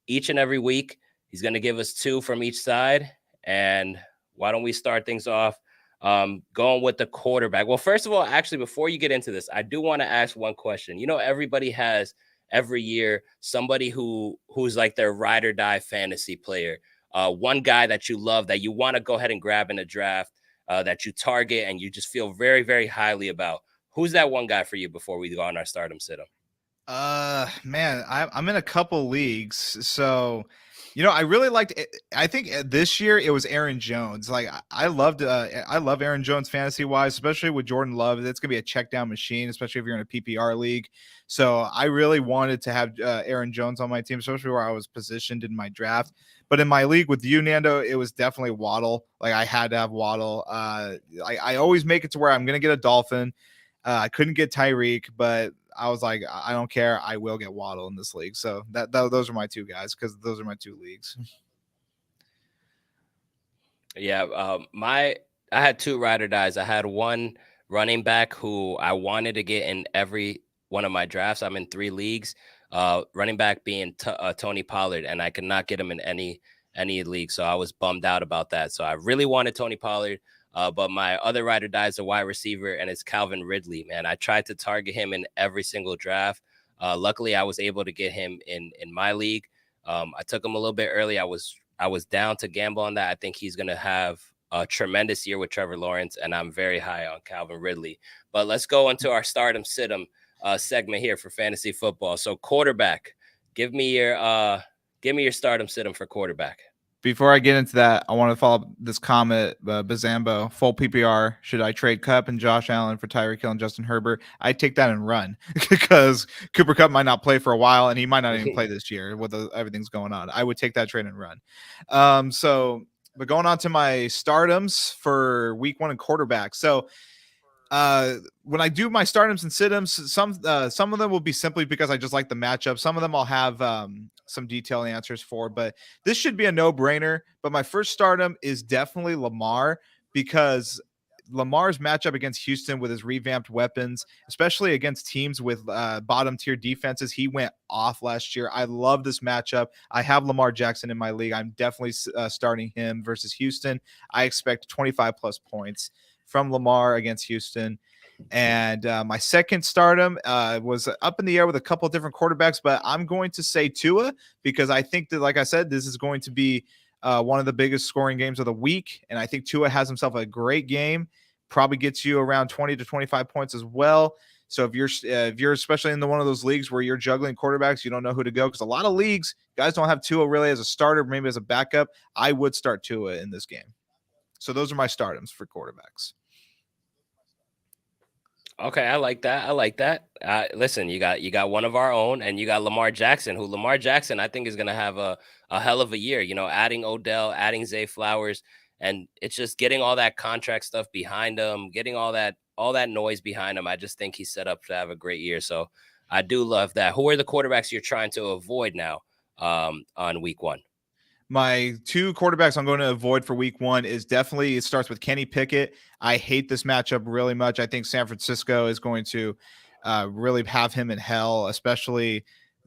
Each and every week, he's going to give us 2 from each side. And why don't we start things off going with the quarterback? Well, first of all, actually, before you get into this, I do want to ask one question. You know, everybody has every year somebody who's like their ride or die fantasy player. One guy that you love that you want to go ahead and grab in a draft that you target and you just feel very, very highly about. Who's that one guy for you before we go on our stardom sit-em?
Man, I'm in a couple leagues, so I really liked it. I think this year it was Aaron Jones. Like I love Aaron Jones fantasy wise, especially with Jordan Love. It's gonna be a check down machine, especially if you're in a PPR league. So I really wanted to have Aaron Jones on my team, especially where I was positioned in my draft. But in my league with you, Nando, it was definitely Waddle. Like I had to have Waddle. I always make it to where I'm gonna get a Dolphin. I couldn't get Tyreek, but I was like, I don't care. I will get Waddle in this league. So those are my 2 guys because those are my 2 leagues.
Yeah, I had 2 ride or dies. I had one running back who I wanted to get in every one of my drafts. I'm in 3 leagues. Running back being Tony Pollard, and I could not get him in any league, so I was bummed out about that. So I really wanted Tony Pollard. But my other ride or die is a wide receiver, and it's Calvin Ridley. Man, I tried to target him in every single draft. Luckily, I was able to get him in my league. I took him a little bit early. I was down to gamble on that. I think he's going to have a tremendous year with Trevor Lawrence, and I'm very high on Calvin Ridley. But let's go into our stardom sit-em segment here for fantasy football. So quarterback, give me your stardom sit-em for quarterback.
Before I get into that, I want to follow up this comment, Bazambo, full PPR. Should I trade Cup and Josh Allen for Tyreek Hill and Justin Herbert? I take that and run because Cooper Cup might not play for a while, and he might not even play this year with everything's going on. I would take that trade and run. But going on to my stardoms for week 1 in quarterback. So when I do my stardoms and sit-ems, some of them will be simply because I just like the matchup. Some of them I'll have some detailed answers for, but this should be a no-brainer. But my first stardom is definitely Lamar, because Lamar's matchup against Houston with his revamped weapons, especially against teams with bottom tier defenses, he went off last year. I love this matchup. I have Lamar Jackson in my league. I'm definitely starting him versus Houston. I expect 25 plus points from Lamar against Houston. And my second stardom was up in the air with a couple of different quarterbacks, but I'm going to say Tua, because I think that, like I said, this is going to be one of the biggest scoring games of the week. And I think Tua has himself a great game, probably gets you around 20 to 25 points as well. So if you're especially in one of those leagues where you're juggling quarterbacks, you don't know who to go, because a lot of leagues, guys don't have Tua really as a starter, maybe as a backup. I would start Tua in this game. So those are my stardoms for quarterbacks.
Okay, I like that. I like that. Listen, you got one of our own, and you got Lamar Jackson, I think is going to have a hell of a year. You know, adding Odell, adding Zay Flowers, and it's just getting all that contract stuff behind him, getting all that noise behind him. I just think he's set up to have a great year. So I do love that. Who are the quarterbacks you're trying to avoid now on week one?
My two quarterbacks I'm going to avoid for week one is definitely, it starts with Kenny Pickett. I hate this matchup really much. I think San Francisco is going to really have him in hell, especially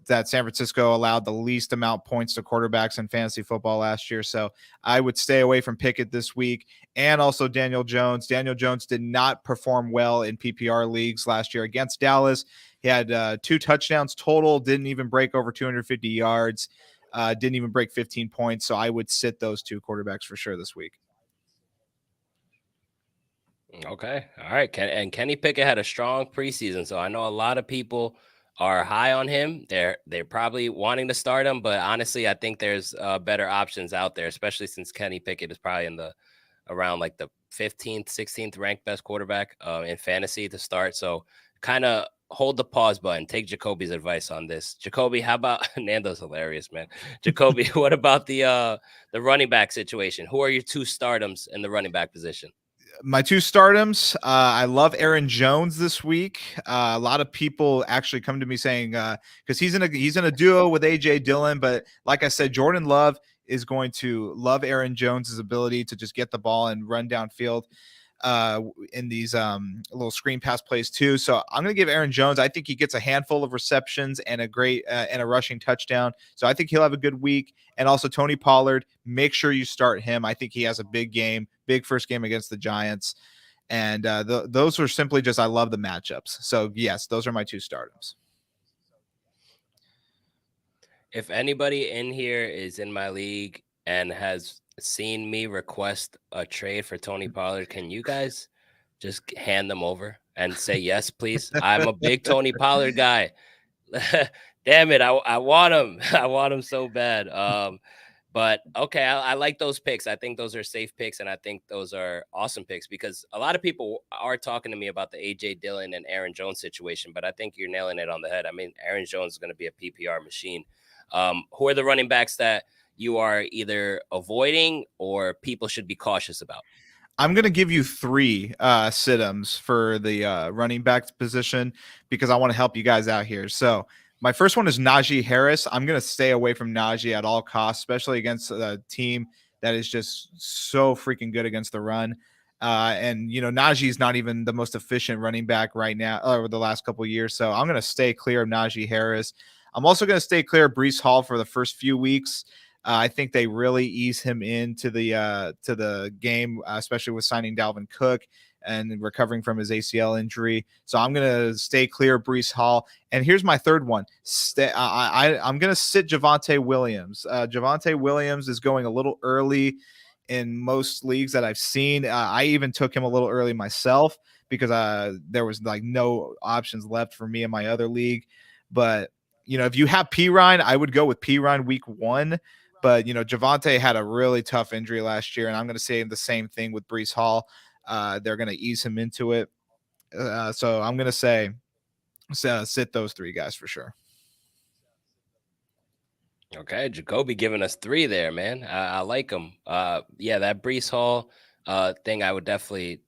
that San Francisco allowed the least amount points to quarterbacks in fantasy football last year. So I would stay away from Pickett this week. And also Daniel Jones. Daniel Jones did not perform well in PPR leagues last year against Dallas. He had 2 touchdowns total, didn't even break over 250 yards. Didn't even break 15 points. So I would sit those two quarterbacks for sure this week.
Okay. All right. Kenny Pickett had a strong preseason, so I know a lot of people are high on him. They're probably wanting to start him, but honestly, I think there's better options out there, especially since Kenny Pickett is probably in the around like the 15th, 16th ranked best quarterback in fantasy to start. So kind of hold the pause button. Take Jacoby's advice on this. Jacoby, how about Nando's hilarious, man. Jacoby, what about the running back situation? Who are your two stardoms in the running back position?
My two stardoms. I love Aaron Jones this week. A lot of people actually come to me saying because he's in a duo with AJ Dillon, but like I said, Jordan Love is going to love Aaron Jones's ability to just get the ball and run downfield in these little screen pass plays too. So I'm going to give Aaron Jones. I think he gets a handful of receptions and a great and a rushing touchdown. So I think he'll have a good week. And also Tony Pollard, make sure you start him. I think he has a big game, big first game against the Giants. And those are simply just, I love the matchups. So yes, those are my two stardoms.
If anybody in here is in my league and has seen me request a trade for Tony Pollard, can you guys just hand them over and say yes, please? I'm a big Tony Pollard guy. Damn it, I want him. I want him so bad. But okay, I like those picks. I think those are safe picks, and I think those are awesome picks because a lot of people are talking to me about the AJ Dillon and Aaron Jones situation. But I think you're nailing it on the head. I mean, Aaron Jones is going to be a PPR machine. Who are the running backs that you are either avoiding or people should be cautious about?
I'm going to give you 3 sit-ems for the running back position because I want to help you guys out here. So my first one is Najee Harris. I'm going to stay away from Najee at all costs, especially against a team that is just so freaking good against the run. And, Najee is not even the most efficient running back right now over the last couple of years. So I'm going to stay clear of Najee Harris. I'm also going to stay clear of Breece Hall for the first few weeks. I think they really ease him into the game, especially with signing Dalvin Cook and recovering from his ACL injury. So I'm going to stay clear of Breece Hall. And here's my third one. I'm going to sit Javonte Williams. Javonte Williams is going a little early in most leagues that I've seen. I even took him a little early myself because there was like no options left for me in my other league. But if you have P Ryan, I would go with P Ryan week 1. But, Javonte had a really tough injury last year, and I'm going to say the same thing with Breece Hall. They're going to ease him into it. So I'm going to say sit those 3 guys for sure.
Okay, Jacoby giving us 3 there, man. I like him. Yeah, that Brees Hall thing, I would definitely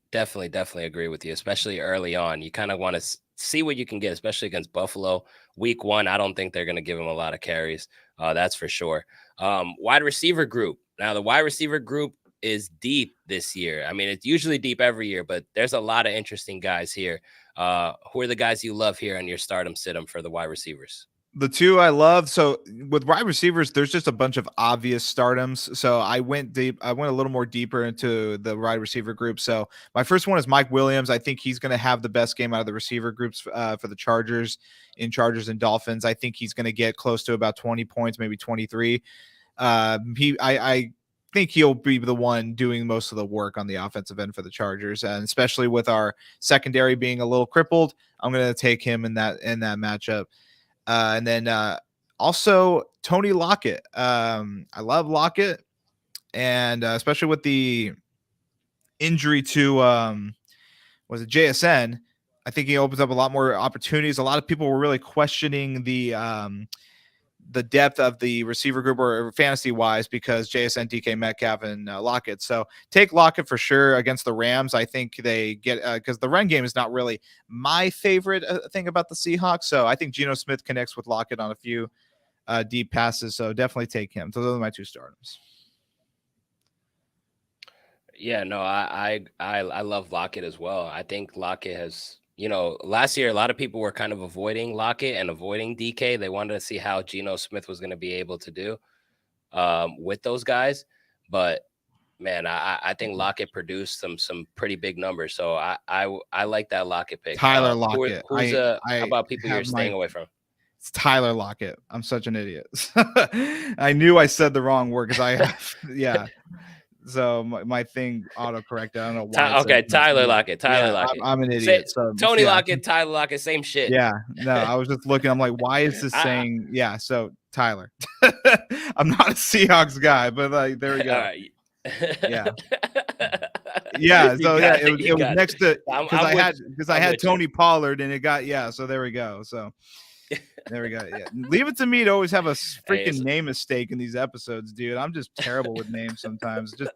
agree with you, especially early on. You kind of want to see what you can get, especially against Buffalo. Week 1, I don't think they're going to give him a lot of carries. That's for sure. Wide receiver group. Now, the wide receiver group is deep this year. I mean, it's usually deep every year, but there's a lot of interesting guys here. Who are the guys you love here on your stardom sit-em for the wide receivers?
The 2 I love. So with wide receivers, there's just a bunch of obvious stardoms. So I went deep. I went a little more deeper into the wide receiver group. So my first one is Mike Williams. I think he's going to have the best game out of the receiver groups for the Chargers and Dolphins. I think he's going to get close to about 20 points, maybe 23. I think he'll be the one doing most of the work on the offensive end for the Chargers, and especially with our secondary being a little crippled, I'm going to take him in that matchup. And then also Tony Lockett. I love Lockett, and especially with the injury to was it JSN. I think he opens up a lot more opportunities. A lot of people were really questioning the depth of the receiver group or fantasy wise because JSN, DK Metcalf, and Lockett. So take Lockett for sure against the Rams. I think they get because the run game is not really my favorite thing about the Seahawks. So I think Geno Smith connects with Lockett on a few deep passes. So definitely take him. So those are my two starters.
Yeah, no, I love Lockett as well. I think Lockett has, last year a lot of people were kind of avoiding Lockett and avoiding DK. They wanted to see how Geno Smith was going to be able to do with those guys. But man, I think Lockett produced some pretty big numbers. So I like that Lockett pick.
Tyler Lockett.
How
I
about people you're
have my
staying away from?
It's Tyler Lockett. I'm such an idiot. I knew I said the wrong word because I have, yeah. So my thing auto corrected. I don't know why it said
Okay, Tyler
yeah,
Lockett. Tyler
yeah.
Lockett.
I'm an
Say
idiot. So
Tony
yeah,
Lockett, Tyler Lockett, same shit.
yeah. No, I was just looking. I'm like, why is this
I,
saying? Yeah. So Tyler. I'm not a Seahawks guy, but like there we
all
go.
right.
Yeah. Yeah.
You
So yeah,
got it. You
it was
got
next
it.
to
I'm with
I
I'm
had
with you.
Tony Pollard and it got yeah. So there we go. So there we go. Yeah. Leave it to me to always have a
Hey,
freaking name mistake in these episodes, dude. I'm just terrible with names sometimes. Just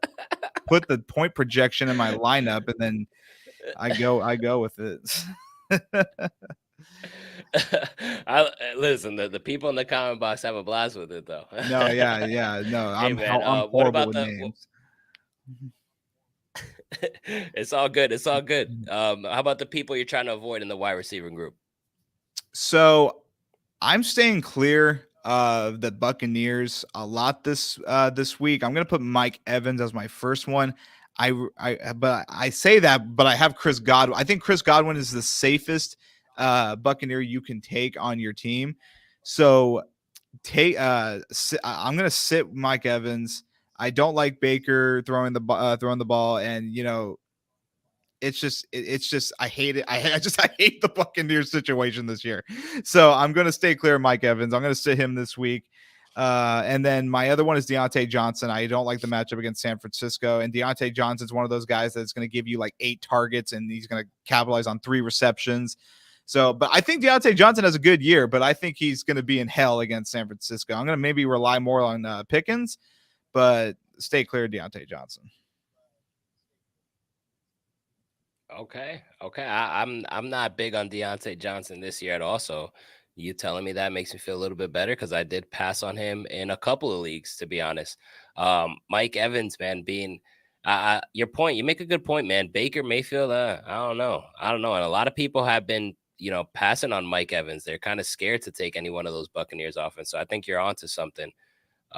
put the point projection in my lineup and then I go with it.
listen. The people in the comment box have a blast with it, though.
No, yeah. No,
Hey, man.
I'm
What
horrible
about
with
the?
names.
It's all good. It's all good. How about the people you're trying to avoid in the wide receiver group?
So I'm staying clear of the Buccaneers a lot this week. I'm gonna put Mike Evans as my first one. But I say that, but I have Chris Godwin. I think Chris Godwin is the safest Buccaneer you can take on your team. So I'm gonna sit Mike Evans. I don't like Baker throwing the ball, and it's just I hate it. I hate the Buccaneers situation this year. So I'm going to stay clear of Mike Evans. I'm going to sit him this week. And then my other one is Deontay Johnson. I don't like the matchup against San Francisco. And Deontay Johnson's one of those guys that's going to give you like 8 targets and he's going to capitalize on 3 receptions. So, but I think Deontay Johnson has a good year, but I think he's going to be in hell against San Francisco. I'm going to maybe rely more on Pickens, but stay clear of Deontay Johnson.
Okay. I'm not big on Deontay Johnson this year at all. So you telling me that makes me feel a little bit better because I did pass on him in a couple of leagues, to be honest. Mike Evans, man, being your point, you make a good point, man. Baker Mayfield, I don't know. And a lot of people have been, passing on Mike Evans. They're kind of scared to take any one of those Buccaneers offense. So I think you're onto something.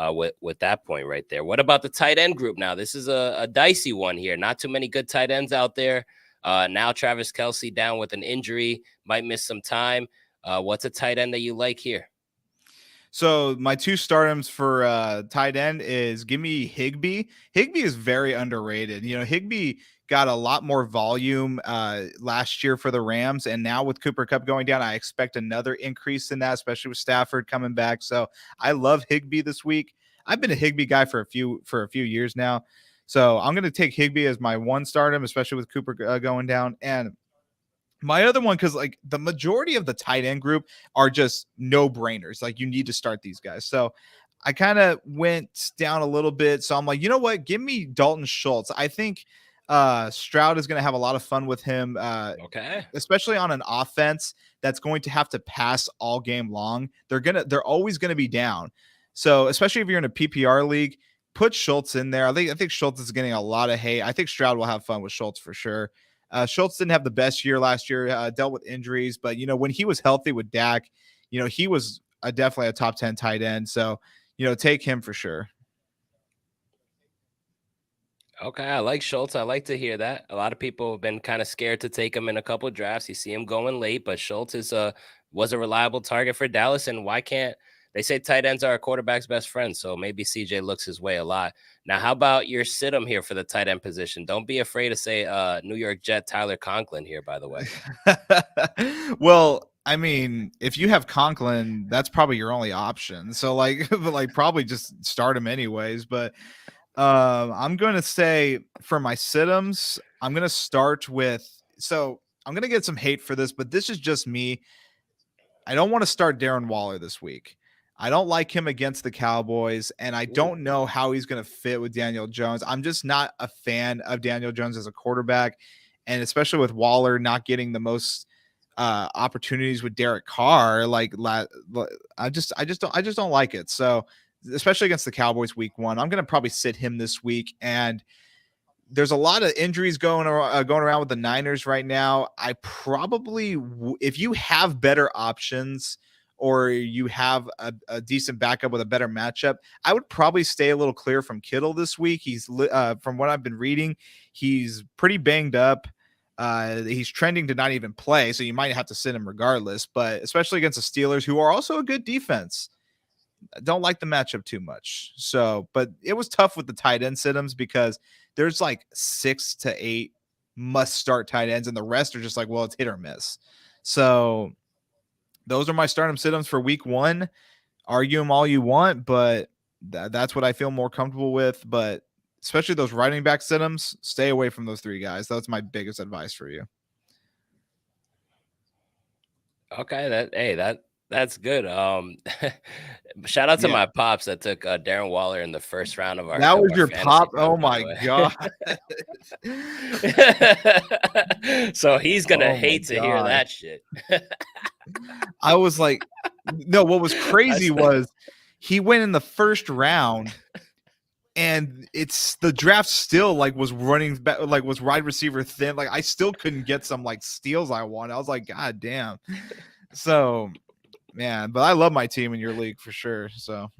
With that point right there. What about the tight end group now? This is a dicey one here. Not too many good tight ends out there. Now Travis Kelce down with an injury, might miss some time. What's a tight end that you like here?
So my 2 startums for tight end is give me Higbee. Higbee is very underrated. Higbee got a lot more volume last year for the Rams, and now with Cooper Kupp going down, I expect another increase in that, especially with Stafford coming back. So I love Higbee this week. I've been a Higbee guy for a few years now. So I'm going to take Higbee as my 1 stardom, especially with Cooper going down. And my other one, because like the majority of the tight end group are just no brainers. Like you need to start these guys. So I kind of went down a little bit. So I'm like, you know what? Give me Dalton Schultz. I think Stroud is going to have a lot of fun with him.
Okay.
Especially on an offense that's going to have to pass all game long. They're always going to be down. So especially if you're in a PPR league, put Schultz in there. I think Schultz is getting a lot of hate. I think Stroud will have fun with Schultz for sure. Schultz didn't have the best year last year, dealt with injuries, but when he was healthy with Dak, he was definitely a top 10 tight end. So, take him for sure.
Okay, I like Schultz. I like to hear that. A lot of people have been kind of scared to take him in a couple of drafts. You see him going late, but Schultz was a reliable target for Dallas. And why can't they say tight ends are a quarterback's best friend? So maybe CJ looks his way a lot. Now, how about your sit him here for the tight end position? Don't be afraid to say New York Jet Tyler Conklin here, by the way.
Well, I mean, if you have Conklin, that's probably your only option. So probably just start him anyways. But I'm going to say for my sit-ems, I'm going to start with, so I'm going to get some hate for this, but this is just me. I don't want to start Darren Waller this week. I don't like him against the Cowboys, and I
Ooh.
don't know how he's going to fit with Daniel Jones. I'm just not a fan of Daniel Jones as a quarterback, and especially with Waller not getting the most opportunities with Derek Carr. I just don't like it. So, especially against the Cowboys week 1, I'm going to probably sit him this week. And there's a lot of injuries going around with the Niners right now. I probably, if you have better options or you have a decent backup with a better matchup, I would probably stay a little clear from Kittle this week. From what I've been reading, he's pretty banged up. He's trending to not even play, so you might have to sit him regardless. But especially against the Steelers, who are also a good defense, don't like the matchup too much. So, but it was tough with the tight end sit-ems because there's like 6 to 8 must start tight ends, and the rest are just like, well, it's hit or miss. So those are my stardom sit-ems for week 1. Argue them all you want, but that's what I feel more comfortable with. But especially those running back sit-ems, stay away from those 3 guys. That's my biggest advice for you.
Okay, that's good. Shout out to
Yeah.
my pops that took Darren Waller in the first round of
That was
our
your
fantasy
pop.
draft,
Oh
by the
my
way.
god.
So he's gonna
Oh my
hate to hear
gosh.
that shit.
I was like, no, what was
I
crazy
st-
was he went in the first round, and it's the draft still like was running back, like was wide receiver thin. Like I still couldn't get some like steals I wanted. I was like, God damn. So man, but I love my team in your league for sure. So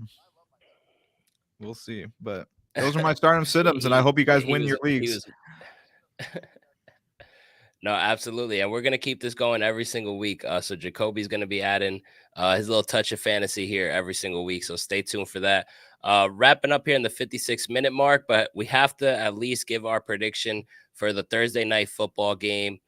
we'll see. But those are my stardom sit-ups, and I hope you guys win your
he
leagues.
was No, absolutely. And we're going to keep this going every single week. So Jacoby's going to be adding his little touch of fantasy here every single week. So stay tuned for that. Wrapping up here in the 56-minute mark, but we have to at least give our prediction for the Thursday night football game.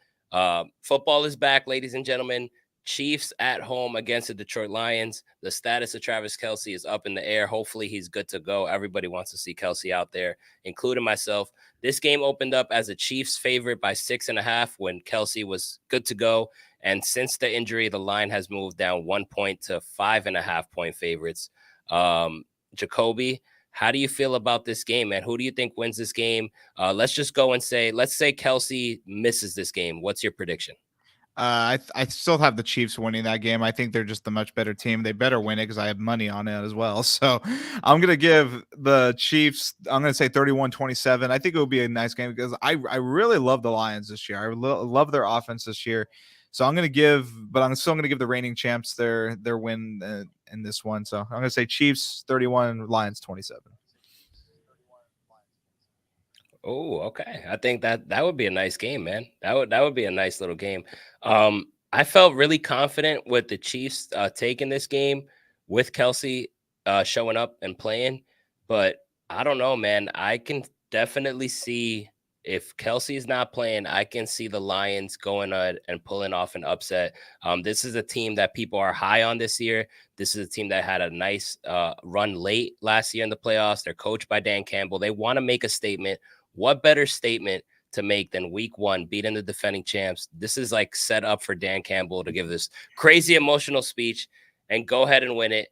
Football is back, ladies and gentlemen. Chiefs at home against the Detroit Lions. The status of Travis Kelce is up in the air. Hopefully he's good to go. Everybody wants to see Kelce out there, including myself. This game opened up as a Chiefs favorite by 6.5 when Kelce was good to go. And since the injury, the line has moved down 1 point to 5.5 point favorites. Jacoby, how do you feel about this game, man? Who do you think wins this game? Let's just go and let's say Kelce misses this game. What's your prediction?
I still have the Chiefs winning that game. I think they're just the much better team. They better win it because I have money on it as well. So I'm going to give the Chiefs, I'm going to say 31-27. I think it will be a nice game because I really love the Lions this year. I love their offense this year. So I'm going to give, but I'm still going to give the reigning champs their win in this one. So I'm going to say Chiefs 31, Lions 27.
Oh, okay. I think that would be a nice game, man. That would be a nice little game. I felt really confident with the Chiefs taking this game with Kelsey showing up and playing, but I don't know, man. I can definitely see if Kelsey's not playing, I can see the Lions going and pulling off an upset. This is a team that people are high on this year. This is a team that had a nice run late last year in the playoffs. They're coached by Dan Campbell. They want to make a statement. What better statement to make than week 1 beating the defending champs? This is like set up for Dan Campbell to give this crazy emotional speech and go ahead and win it.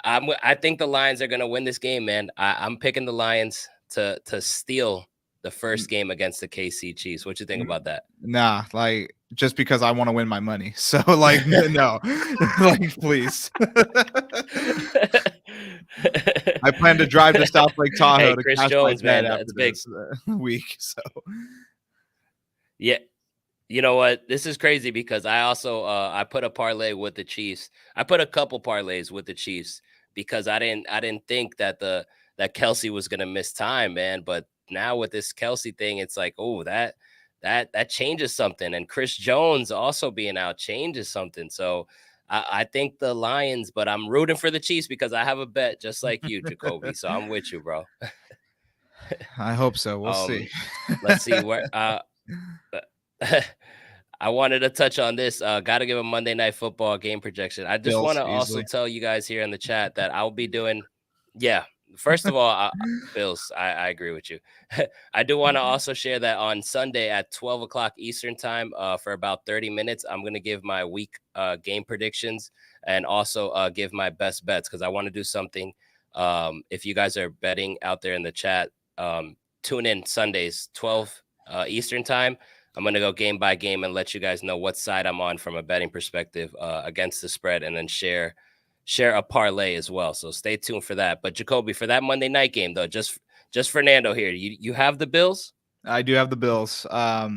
I think the Lions are going to win this game, man. I'm picking the Lions to steal the first game against the KC Chiefs. What you think about that?
Nah, like just because I want to win my money. So like no, like please. I plan to drive to South Lake Tahoe
Hey,
to
Chris
cash my
Jones,
bet
man,
after
that's big.
this week. So
Yeah. You know what? This is crazy because I also I put a parlay with the Chiefs. I put a couple parlays with the Chiefs because I didn't think that that Kelsey was gonna miss time, man. But now with this Kelsey thing, it's like, oh, that changes something. And Chris Jones also being out changes something. So I think the Lions, but I'm rooting for the Chiefs because I have a bet just like you, Jacoby. So I'm with you, bro.
I hope so. We'll see.
um, let's see where I wanted to touch on this. Got to give a Monday Night Football game projection. I just want
Bills
to also
easily.
tell you guys here in the chat that I'll be doing, yeah, First of all, Bills. I agree with you. I do want to also share that on Sunday at 12 o'clock Eastern time, for about 30 minutes, I'm gonna give my week game predictions and also give my best bets because I want to do something. If you guys are betting out there in the chat, tune in Sundays 12 Eastern time. I'm gonna go game by game and let you guys know what side I'm on from a betting perspective against the spread, and then share a parlay as well. So stay tuned for that. But Jacoby, for that Monday night game though, just Fernando here. You have the Bills?
I do have the Bills. I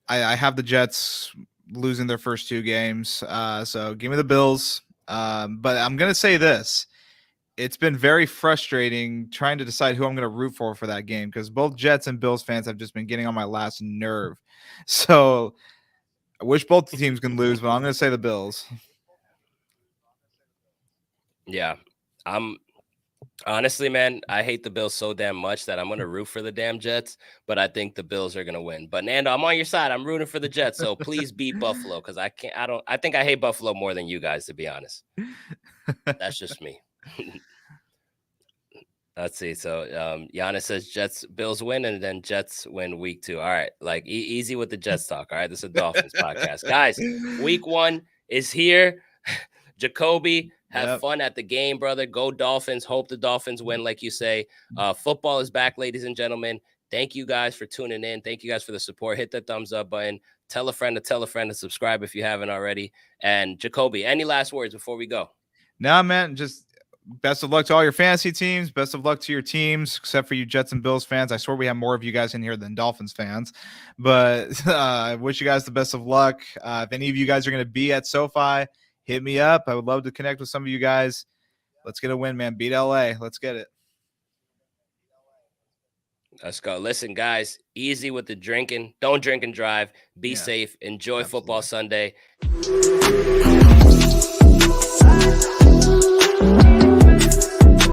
have the Jets losing their first two games. So give me the Bills. But I'm gonna say this. It's been very frustrating trying to decide who I'm going to root for that game because both Jets and Bills fans have just been getting on my last nerve. So I wish both teams can lose, but I'm going to say the Bills.
Yeah. I'm honestly, man, I hate the Bills so damn much that I'm going to root for the damn Jets, but I think the Bills are going to win. But Nando, I'm on your side. I'm rooting for the Jets. So please beat Buffalo because I think I hate Buffalo more than you guys, to be honest. That's just me. Let's see. So Giannis says Bills win, and then Jets win week 2. All right, like easy with the Jets talk. All right, this is a Dolphins podcast, guys. Week 1 is here. Jacoby, have fun at the game, brother. Go Dolphins. Hope the Dolphins win, like you say. Football is back, ladies and gentlemen. Thank you guys for tuning in. Thank you guys for the support. Hit the thumbs up button. Tell a friend to subscribe if you haven't already. And Jacoby, any last words before we go?
Nah, man, just best of luck to all your fantasy teams. Best of luck to your teams, except for you Jets and Bills fans. I swear we have more of you guys in here than Dolphins fans. But I wish you guys the best of luck. If any of you guys are going to be at SoFi, hit me up. I would love to connect with some of you guys. Let's get a win, man. Beat LA. Let's get it.
Let's go. Listen, guys, easy with the drinking. Don't drink and drive. Be safe. Enjoy Football Sunday.